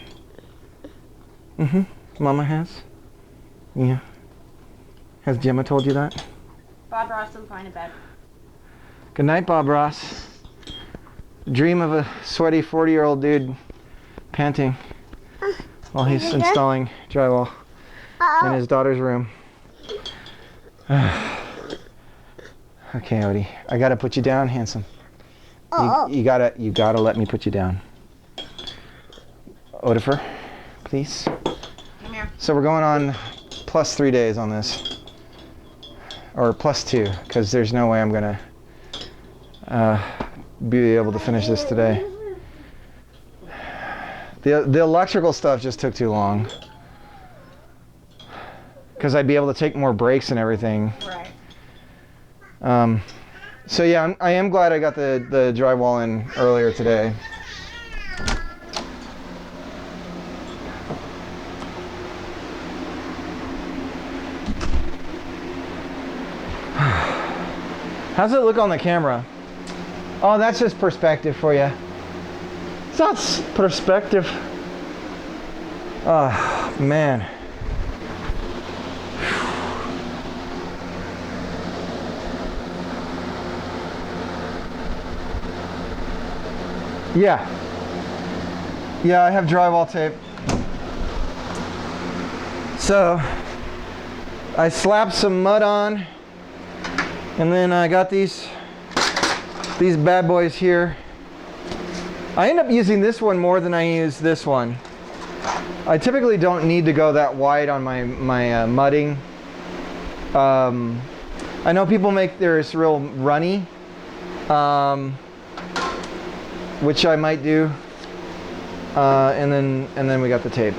Mama has? Yeah. Has Gemma told you that? Bob Ross is going to bed. Good night, Bob Ross. Dream of a sweaty 40-year-old dude panting while he's installing drywall in his daughter's room. Okay, Odie, I gotta put you down, handsome. You gotta let me put you down. Odifer, please. Come here. So we're going on plus 3 days on this, or plus 2, because there's no way I'm gonna be able to finish this today. The electrical stuff just took too long, because I'd be able to take more breaks and everything. Right. So yeah, I am glad I got the drywall in earlier today. How's it look on the camera? Oh, that's just perspective for you. It's not perspective. Oh, man. Yeah. Yeah, I have drywall tape. So, I slapped some mud on, and then I got these bad boys here. I end up using this one more than I use this one. I typically don't need to go that wide on my mudding. I know people make theirs real runny, which I might do. And then we got the tape.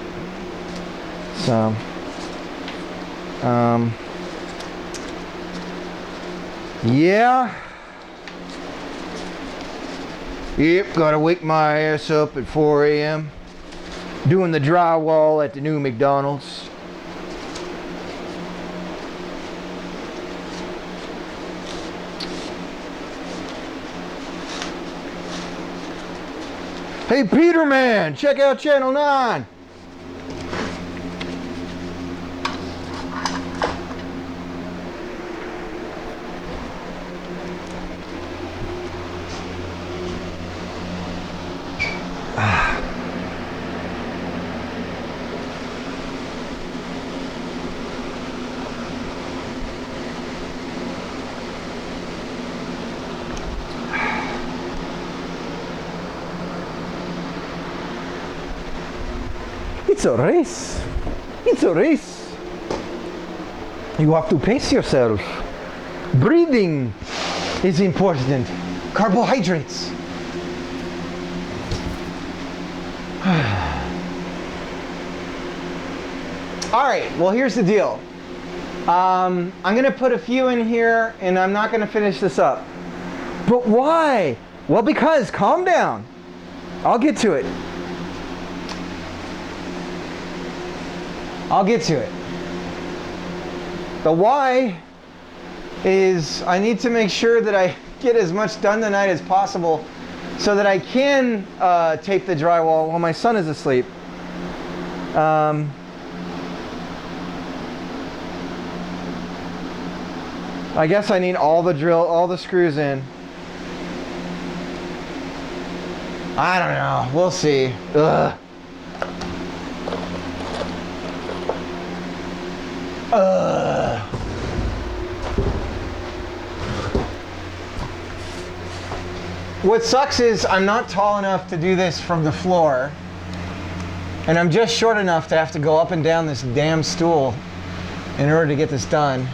So, yeah. Yep, gotta wake my ass up at 4 a.m. doing the drywall at the new McDonald's. Hey Peterman, check out Channel 9. It's a race. It's a race. You have to pace yourself. Breathing is important. Carbohydrates. All right, well, here's the deal. I'm gonna put a few in here and I'm not gonna finish this up. But why? Well, because, calm down. I'll get to it. I'll get to it. The why is I need to make sure that I get as much done tonight as possible so that I can tape the drywall while my son is asleep. I guess I need all the screws in. I don't know. We'll see. Ugh. What sucks is I'm not tall enough to do this from the floor. And I'm just short enough to have to go up and down this damn stool in order to get this done.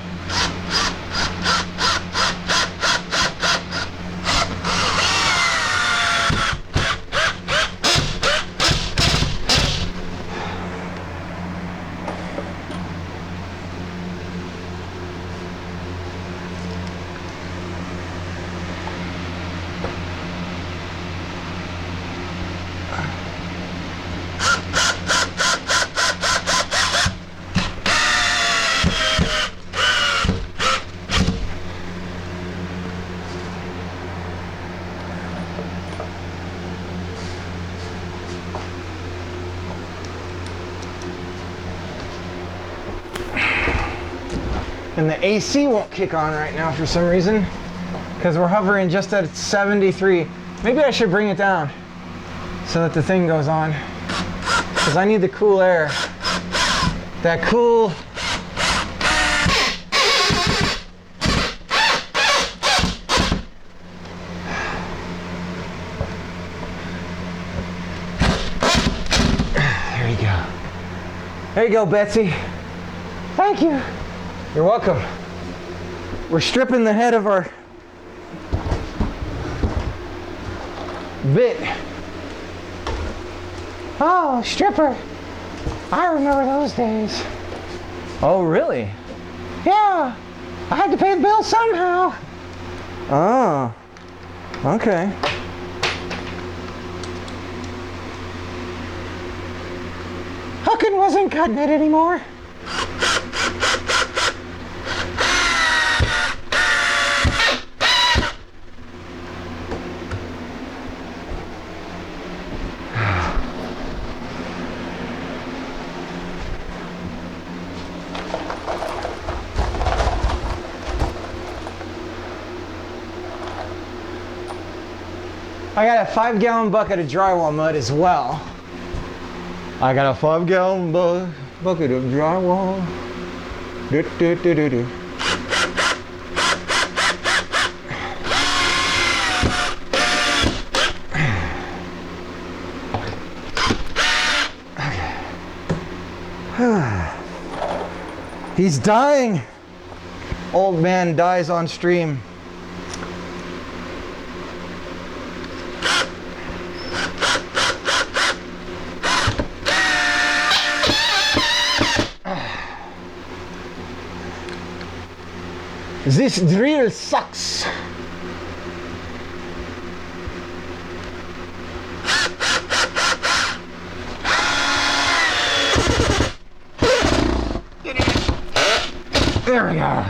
And the AC won't kick on right now for some reason because we're hovering just at 73. Maybe I should bring it down so that the thing goes on because I need the cool air. That cool. There you go. There you go, Betsy. Thank you. You're welcome. We're stripping the head of our bit. Oh, stripper. I remember those days. Oh, really? Yeah. I had to pay the bill somehow. Oh, okay. Hooking wasn't cutting it anymore. I got a 5-gallon bucket of drywall mud as well. I got a 5-gallon bucket of drywall. Do, do, do, do, do. Okay. He's dying. Old man dies on stream. This drill sucks. There we go.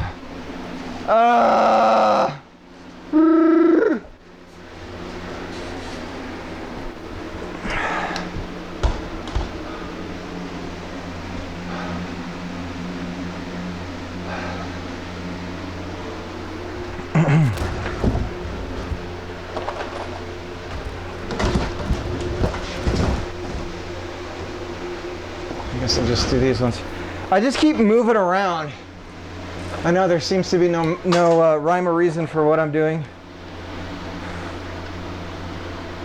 I guess I'll just do these ones. I just keep moving around. I know there seems to be no rhyme or reason for what I'm doing.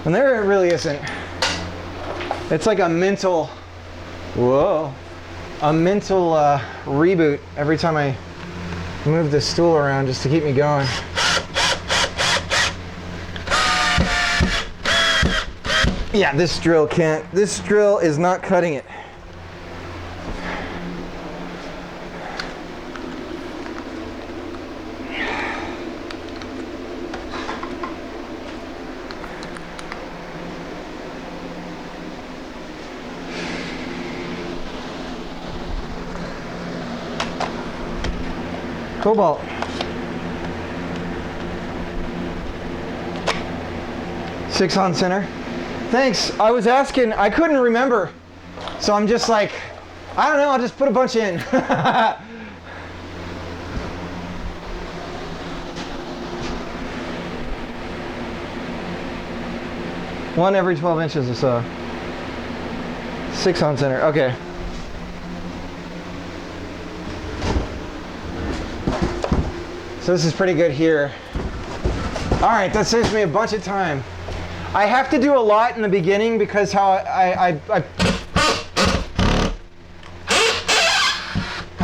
And there really isn't. It's like a mental, whoa, a mental reboot every time I move the stool around just to keep me going. Yeah, this drill is not cutting it. Cobalt. Six on center. Thanks. I was asking, I couldn't remember. So I'm just like, I don't know, I'll just put a bunch in. One every 12 inches or so. Six on center, okay. So this is pretty good here. All right, that saves me a bunch of time. I have to do a lot in the beginning because how I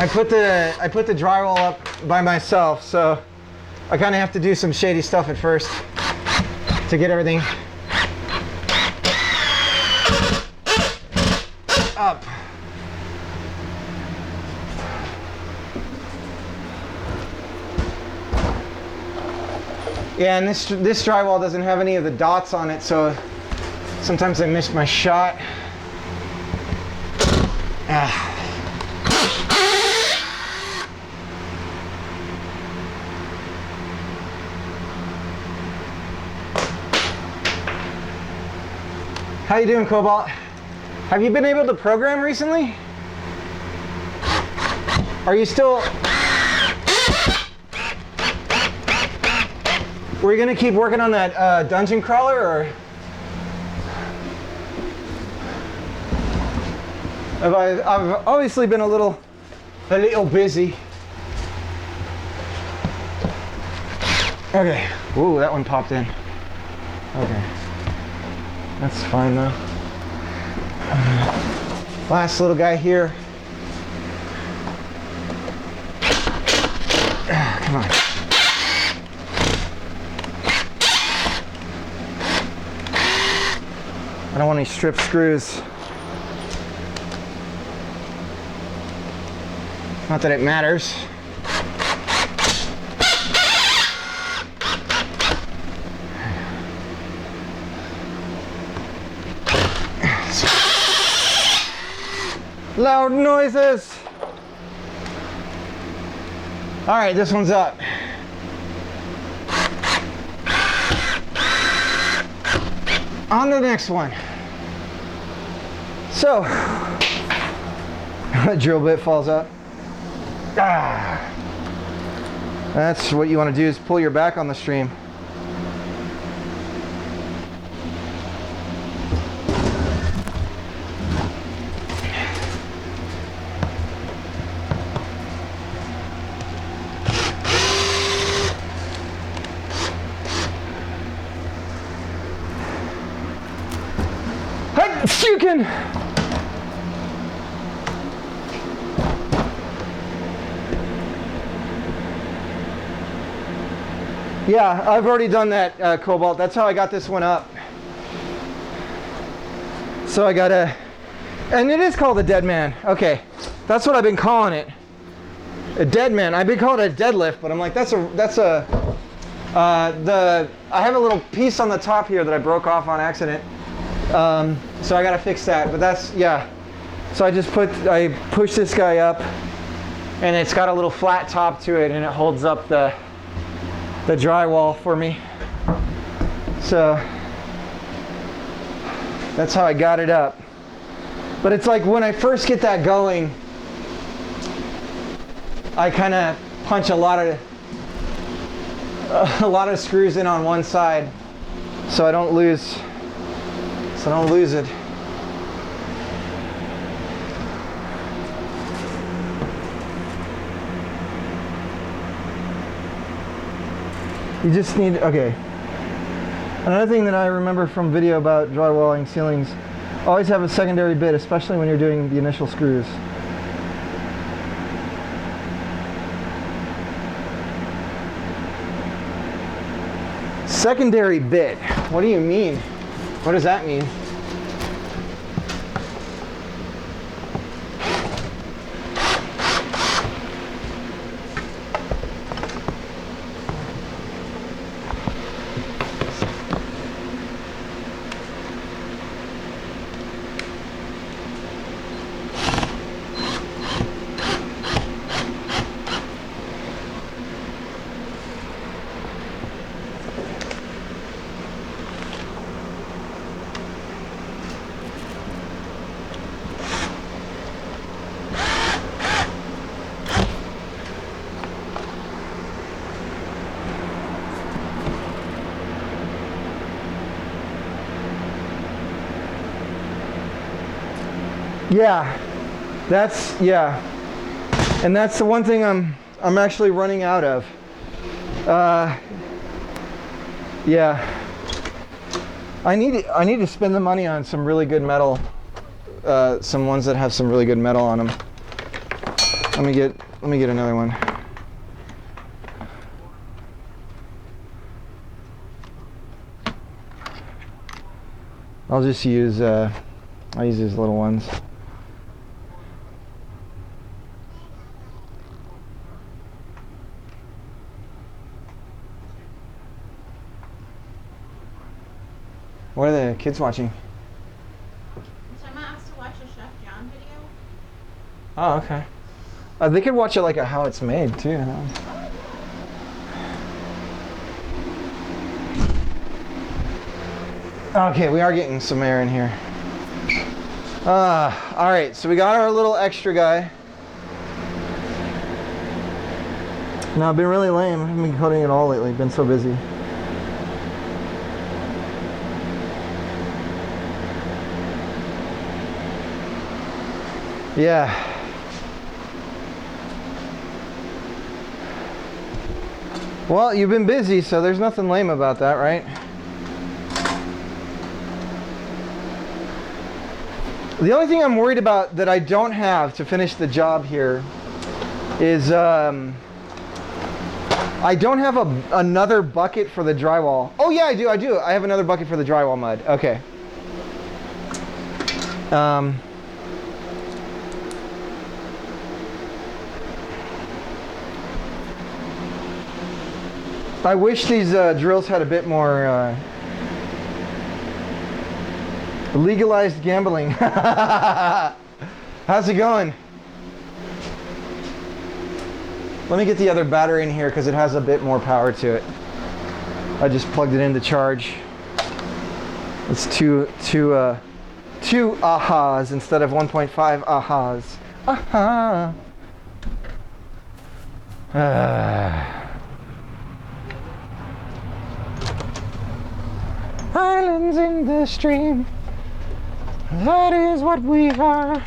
put the drywall up by myself, so I kind of have to do some shady stuff at first to get everything up. Yeah, and this drywall doesn't have any of the dots on it, so sometimes I miss my shot. How you doing, Cobalt? Have you been able to program recently? Are you still... Were you gonna keep working on that dungeon crawler, or I've obviously been a little busy. Okay. Ooh, that one popped in. Okay. That's fine though. Last little guy here. Come on. I don't want any strip screws. Not that it matters. Loud noises. All right, this one's up. On to the next one. So, the drill bit falls out. That's what you want to do, is pull your back on the stream. You can. Yeah, I've already done that, Cobalt. That's how I got this one up. So I gotta, and it is called a dead man. Okay, that's what I've been calling it. A dead man. I've been calling it a deadlift, but I'm like, I have a little piece on the top here that I broke off on accident. So I gotta fix that, but that's, yeah. So I push this guy up, and it's got a little flat top to it, and it holds up the drywall for me. So that's how I got it up. But it's like when I first get that going, I kind of punch a lot of screws in on one side, so I don't lose it. You just need, okay. Another thing that I remember from video about drywalling ceilings, always have a secondary bit, especially when you're doing the initial screws. Secondary bit, what do you mean? What does that mean? Yeah, and that's the one thing I'm actually running out of. Yeah. I need to spend the money on some really good metal, some ones that have some really good metal on them. Let me get another one. I'll just use I'll use these little ones. What are the kids watching? Someone asked to watch a Chef John video. Oh, okay. They could watch it like a how it's made too. Okay, we are getting some air in here. All right, so we got our little extra guy. No, I've been really lame. I haven't been coding at all lately. Been so busy. Yeah. Well, you've been busy, so there's nothing lame about that, right? The only thing I'm worried about that I don't have to finish the job here is I don't have another bucket for the drywall. Oh yeah, I do. I have another bucket for the drywall mud. Okay. I wish these drills had a bit more legalized gambling. How's it going? Let me get the other battery in here because it has a bit more power to it. I just plugged it in to charge. It's two ahas instead of 1.5 ahas. Aha. Islands in the stream. That is what we are.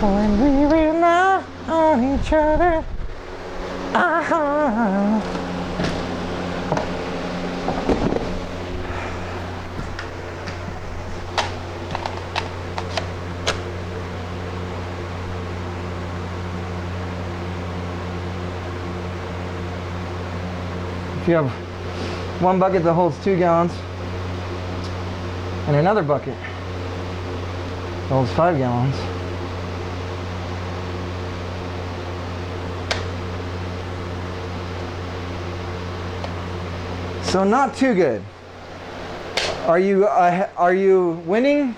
When we rely on each other. If you have one bucket that holds 2 gallons and another bucket that holds 5 gallons, so not too good. Are you winning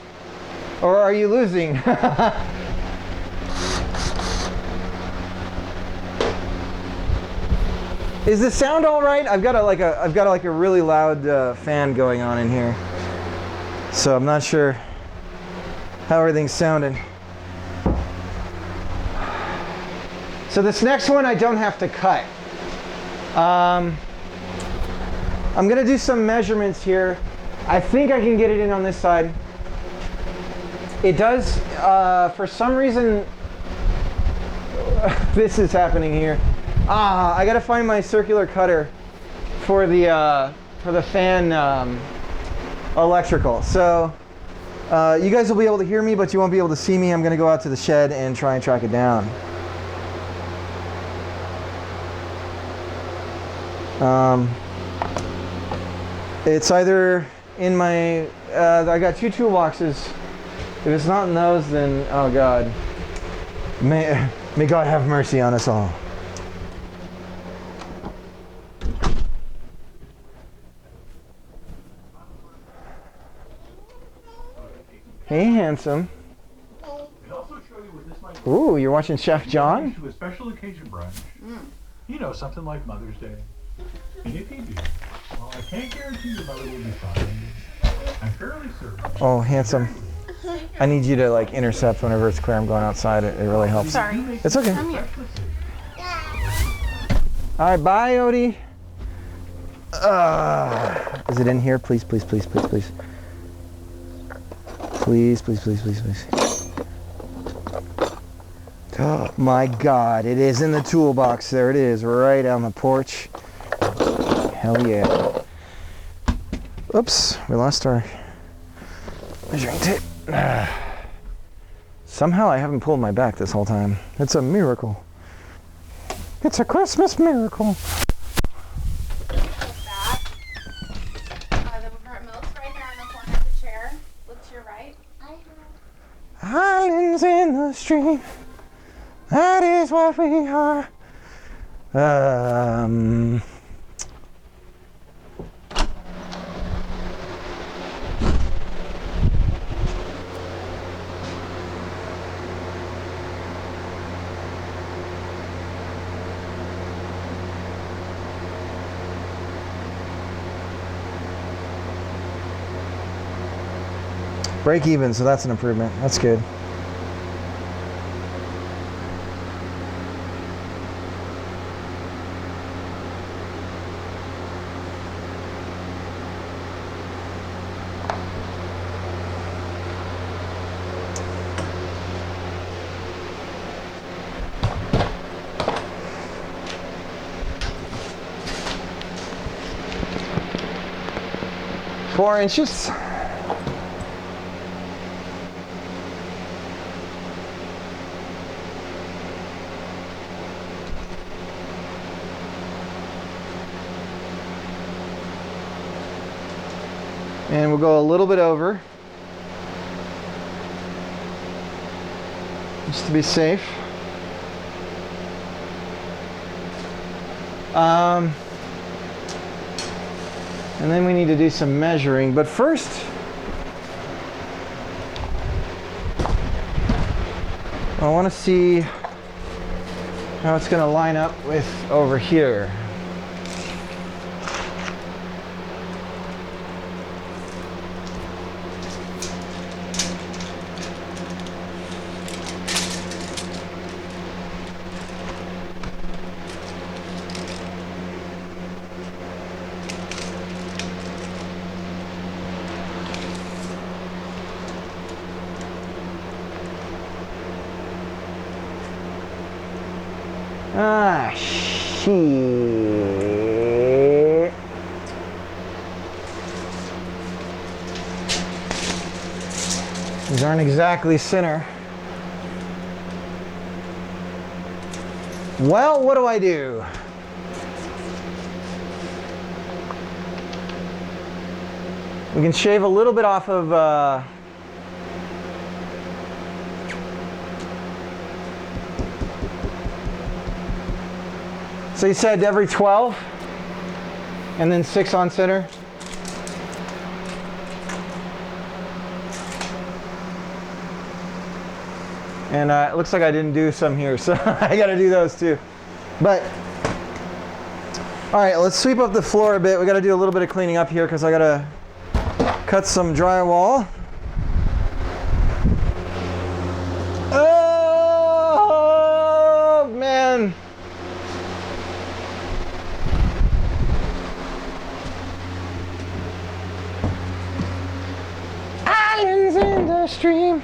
or are you losing? Is the sound all right? I've got a really loud fan going on in here, so I'm not sure how everything's sounding. So this next one I don't have to cut. I'm gonna do some measurements here. I think I can get it in on this side. It does, for some reason, this is happening here. I gotta find my circular cutter for the fan electrical. So you guys will be able to hear me, but you won't be able to see me. I'm gonna go out to the shed and try and track it down. It's either in my, I got 2 toolboxes. If it's not in those, then, oh God. May God have mercy on us all. Hey, handsome. Ooh, you're watching Chef John? To a special occasion brunch. You know, something like Mother's Day. And if you do, well, I can't guarantee your mother will be fine. I'm fairly certain. Oh, handsome. I need you to like intercept whenever it's clear I'm going outside. It really helps. Sorry. It's okay. Come here. All right, bye, Odie. Is it in here? Please, please, please, please, please. Please, please, please, please, please. Oh my God, it is in the toolbox. There it is, right on the porch. Hell yeah. Oops, we lost our measuring tape. Somehow I haven't pulled my back this whole time. It's a miracle. It's a Christmas miracle. Back. The remote's right there on the corner of the chair. Look to your right. Islands in the stream. That is what we are. Break even, so that's an improvement. That's good. Four inches. And we'll go a little bit over, just to be safe. And then we need to do some measuring, but first, I want to see how it's going to line up with over here. Ah, shit. These aren't exactly center. Well, what do I do? We can shave a little bit off of so you said every 12 and then 6 on center. And it looks like I didn't do some here, so I gotta do those too. But, all right, let's sweep up the floor a bit. We gotta do a little bit of cleaning up here because I gotta cut some drywall. Oh, man. Islands in the stream.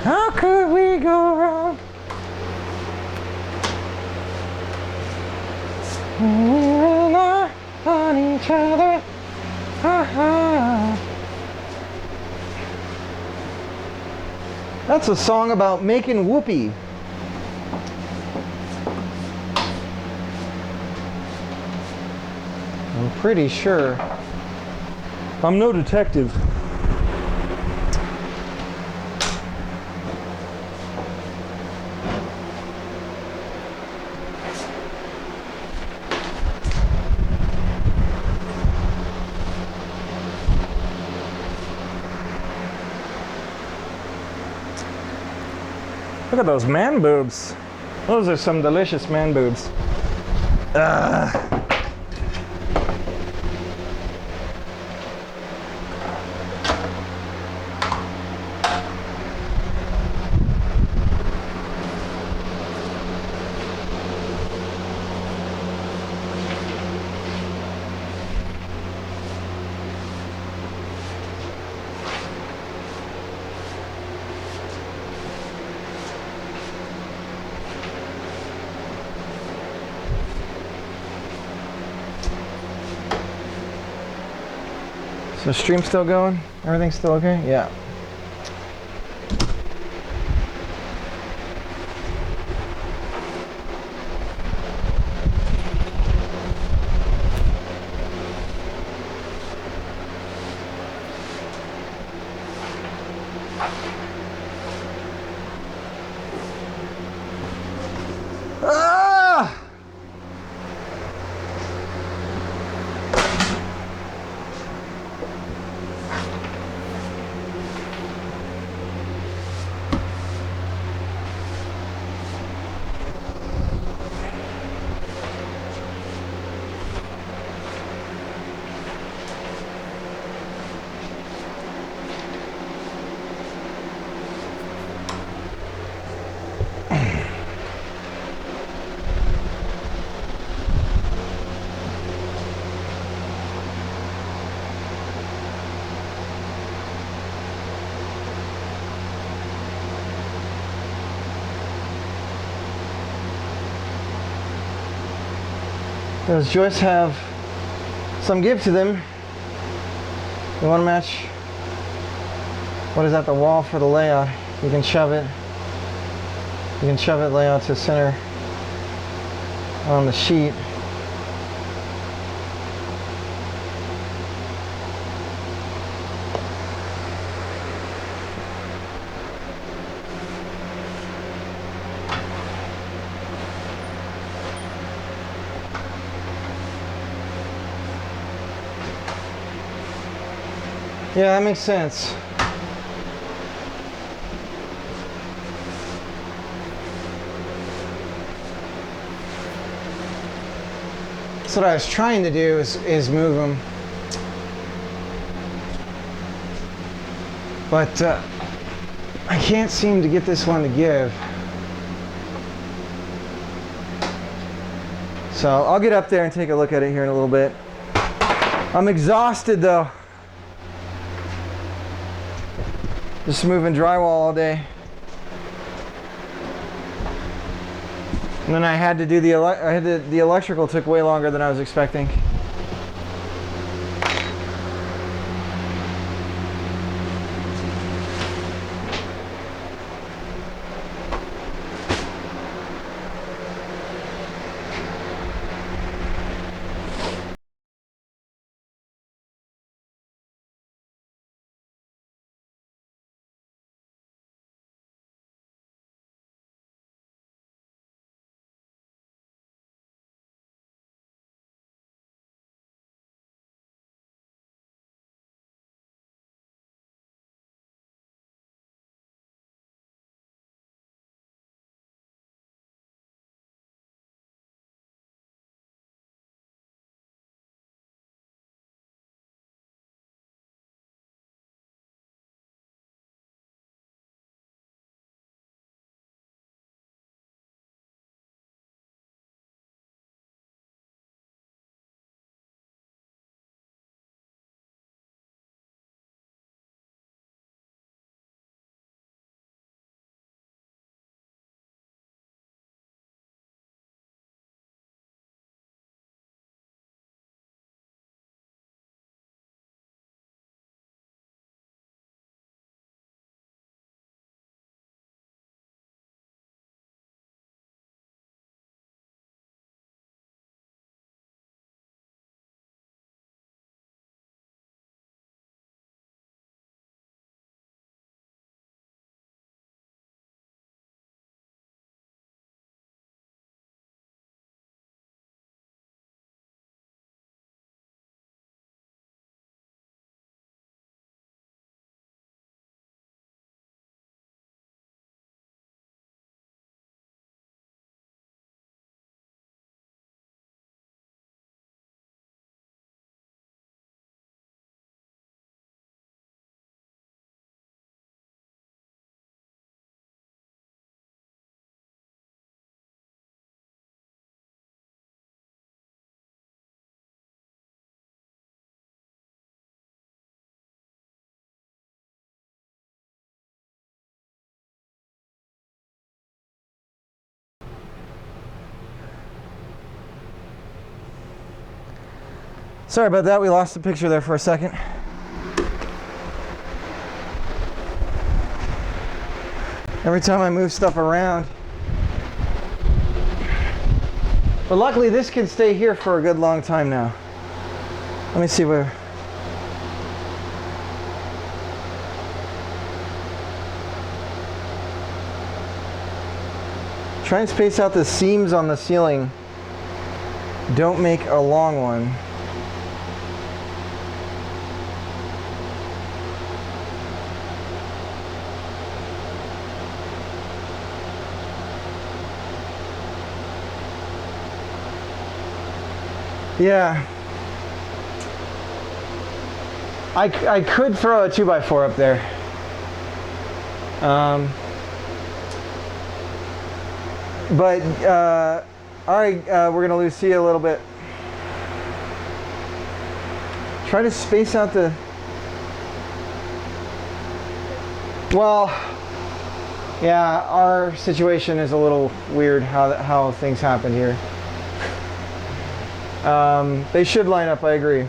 How could we go wrong? We rely on each other. That's a song about making whoopee. I'm pretty sure. I'm no detective. Look at those man boobs. Those are some delicious man boobs. Ugh. So stream still going? Everything's still okay? Yeah. Ah! Does Joyce have some give to them? You want to match what is at the wall for the layout? You can shove it. You can shove it layout to center on the sheet. Yeah, that makes sense. So what I was trying to do is move them. But I can't seem to get this one to give. So I'll get up there and take a look at it here in a little bit. I'm exhausted though. Just moving drywall all day. And then I had to do the electrical took way longer than I was expecting. Sorry about that, we lost the picture there for a second. Every time I move stuff around. But luckily this can stay here for a good long time now. Let me see where. Try and space out the seams on the ceiling. Don't make a long one. Yeah. I could throw a 2x4 up there. But, all right, we're going to lose see a little bit. Try to space out the... Well, yeah, our situation is a little weird how things happen here. They should line up, I agree.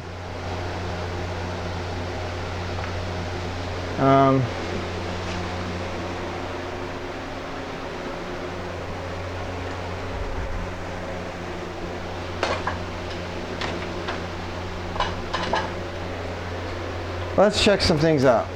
Let's check some things out.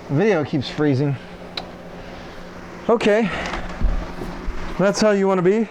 Video keeps freezing. Okay. That's how you want to be?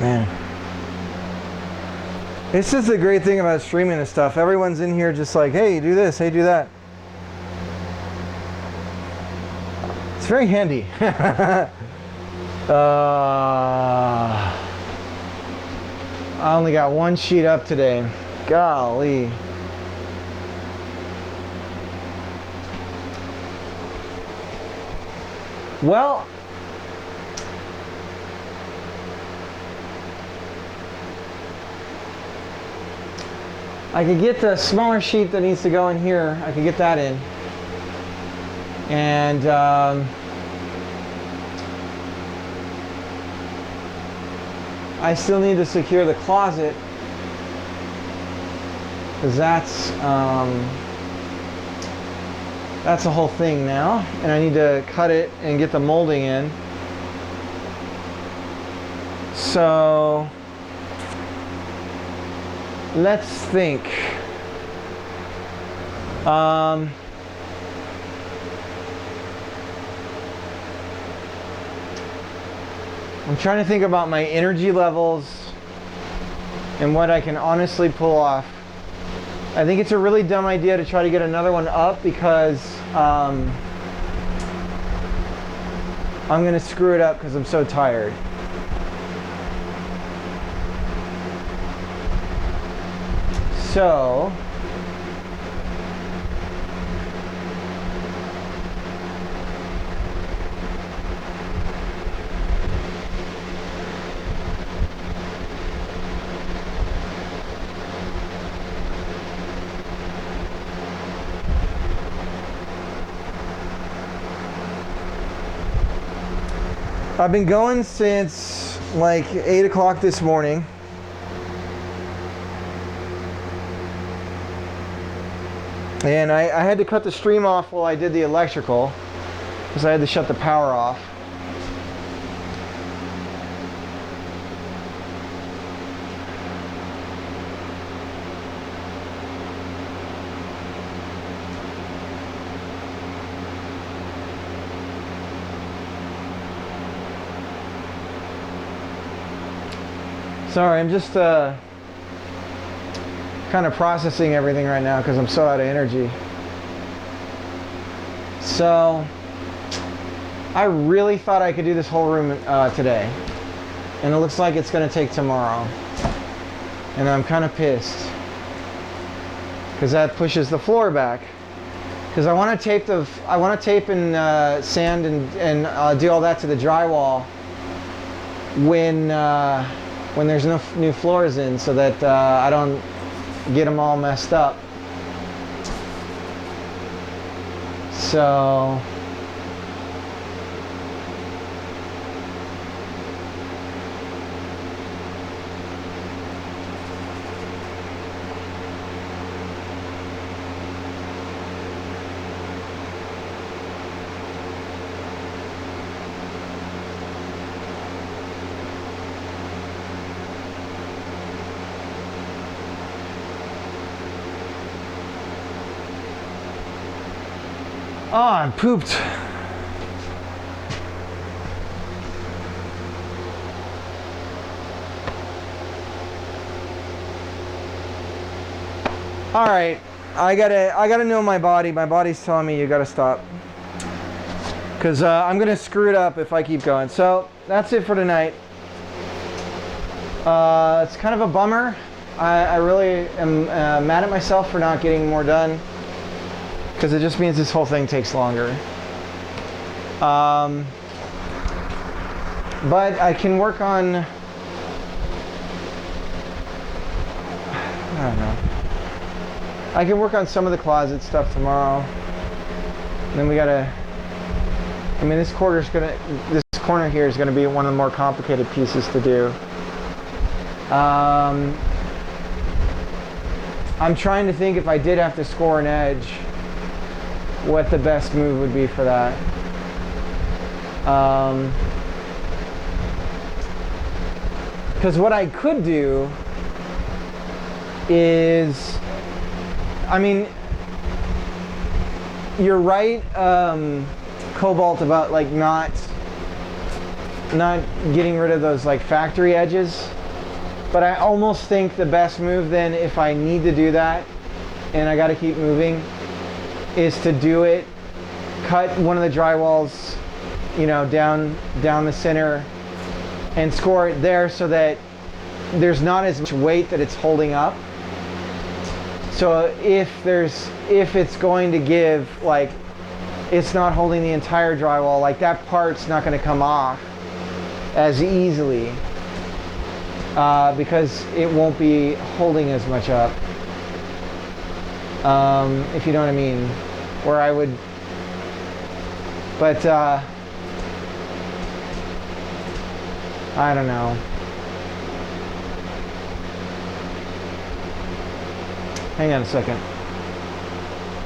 Man. This is the great thing about streaming and stuff. Everyone's in here just like, hey, do this, hey, do that. It's very handy. I only got one sheet up today. Golly. Well, I could get the smaller sheet that needs to go in here. I could get that in. And I still need to secure the closet because that's a whole thing now. And I need to cut it and get the molding in. So let's think. I'm trying to think about my energy levels and what I can honestly pull off. I think it's a really dumb idea to try to get another one up because I'm going to screw it up because I'm so tired. So I've been going since like 8 o'clock this morning. And I had to cut the stream off while I did the electrical because I had to shut the power off. Sorry, I'm just kind of processing everything right now because I'm so out of energy. So I really thought I could do this whole room today. and it looks like it's going to take tomorrow. And I'm kind of pissed because that pushes the floor back. Because I want to tape and sand and do all that to the drywall when there's no new floors in, so that I don't get them all messed up. So oh, I'm pooped. All right, I gotta know my body. My body's telling me you gotta stop, because I'm gonna screw it up if I keep going. So that's it for tonight. It's kind of a bummer. I really am mad at myself for not getting more done, because it just means this whole thing takes longer. But I can work on, I don't know. I can work on some of the closet stuff tomorrow. And then we gotta, I mean, this corner here is gonna be one of the more complicated pieces to do. I'm trying to think, if I did have to score an edge, what the best move would be for that. Because what I could do is, I mean, you're right, Cobalt, about like not getting rid of those like factory edges. But I almost think the best move then, if I need to do that and I got to keep moving, is to do it, cut one of the drywalls, you know, down the center and score it there, so that there's not as much weight that it's holding up. So if it's going to give, like, it's not holding the entire drywall, like that part's not going to come off as easily, because it won't be holding as much up, if you know what I mean. Where I would, but I don't know. Hang on a second.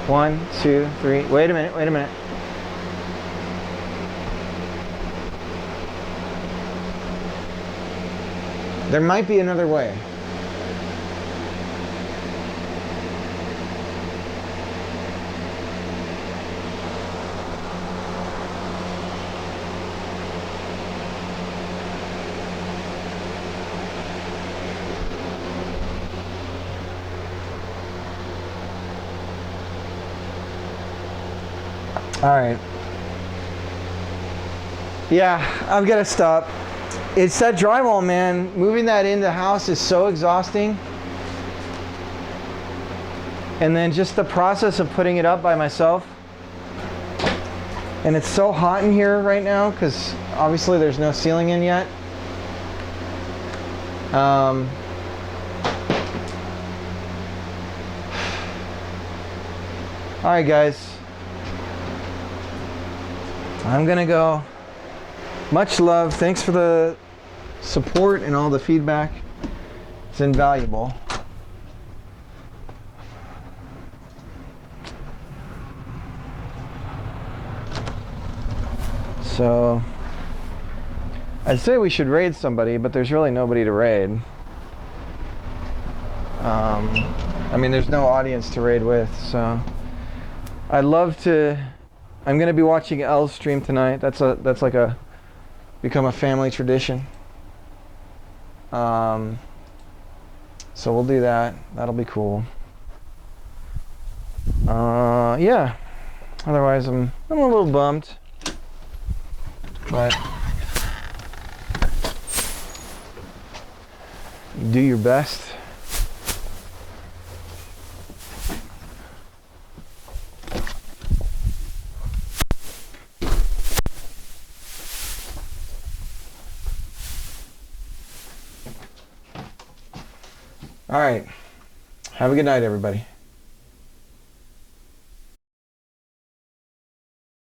1, 2, 3. Wait a minute. There might be another way. All right. Yeah, I've got to stop. It's that drywall, man. Moving that into the house is so exhausting. And then just the process of putting it up by myself. And it's so hot in here right now because obviously there's no ceiling in yet. All right, guys. I'm gonna go. Much love. Thanks for the support and all the feedback. It's invaluable. So I'd say we should raid somebody, but there's really nobody to raid. I mean, there's no audience to raid with, so I'd love to. I'm gonna be watching Elle's stream tonight. That's like become a family tradition. So we'll do that. That'll be cool. Yeah. Otherwise, I'm a little bummed, but Do your best. All right. Have a good night, everybody.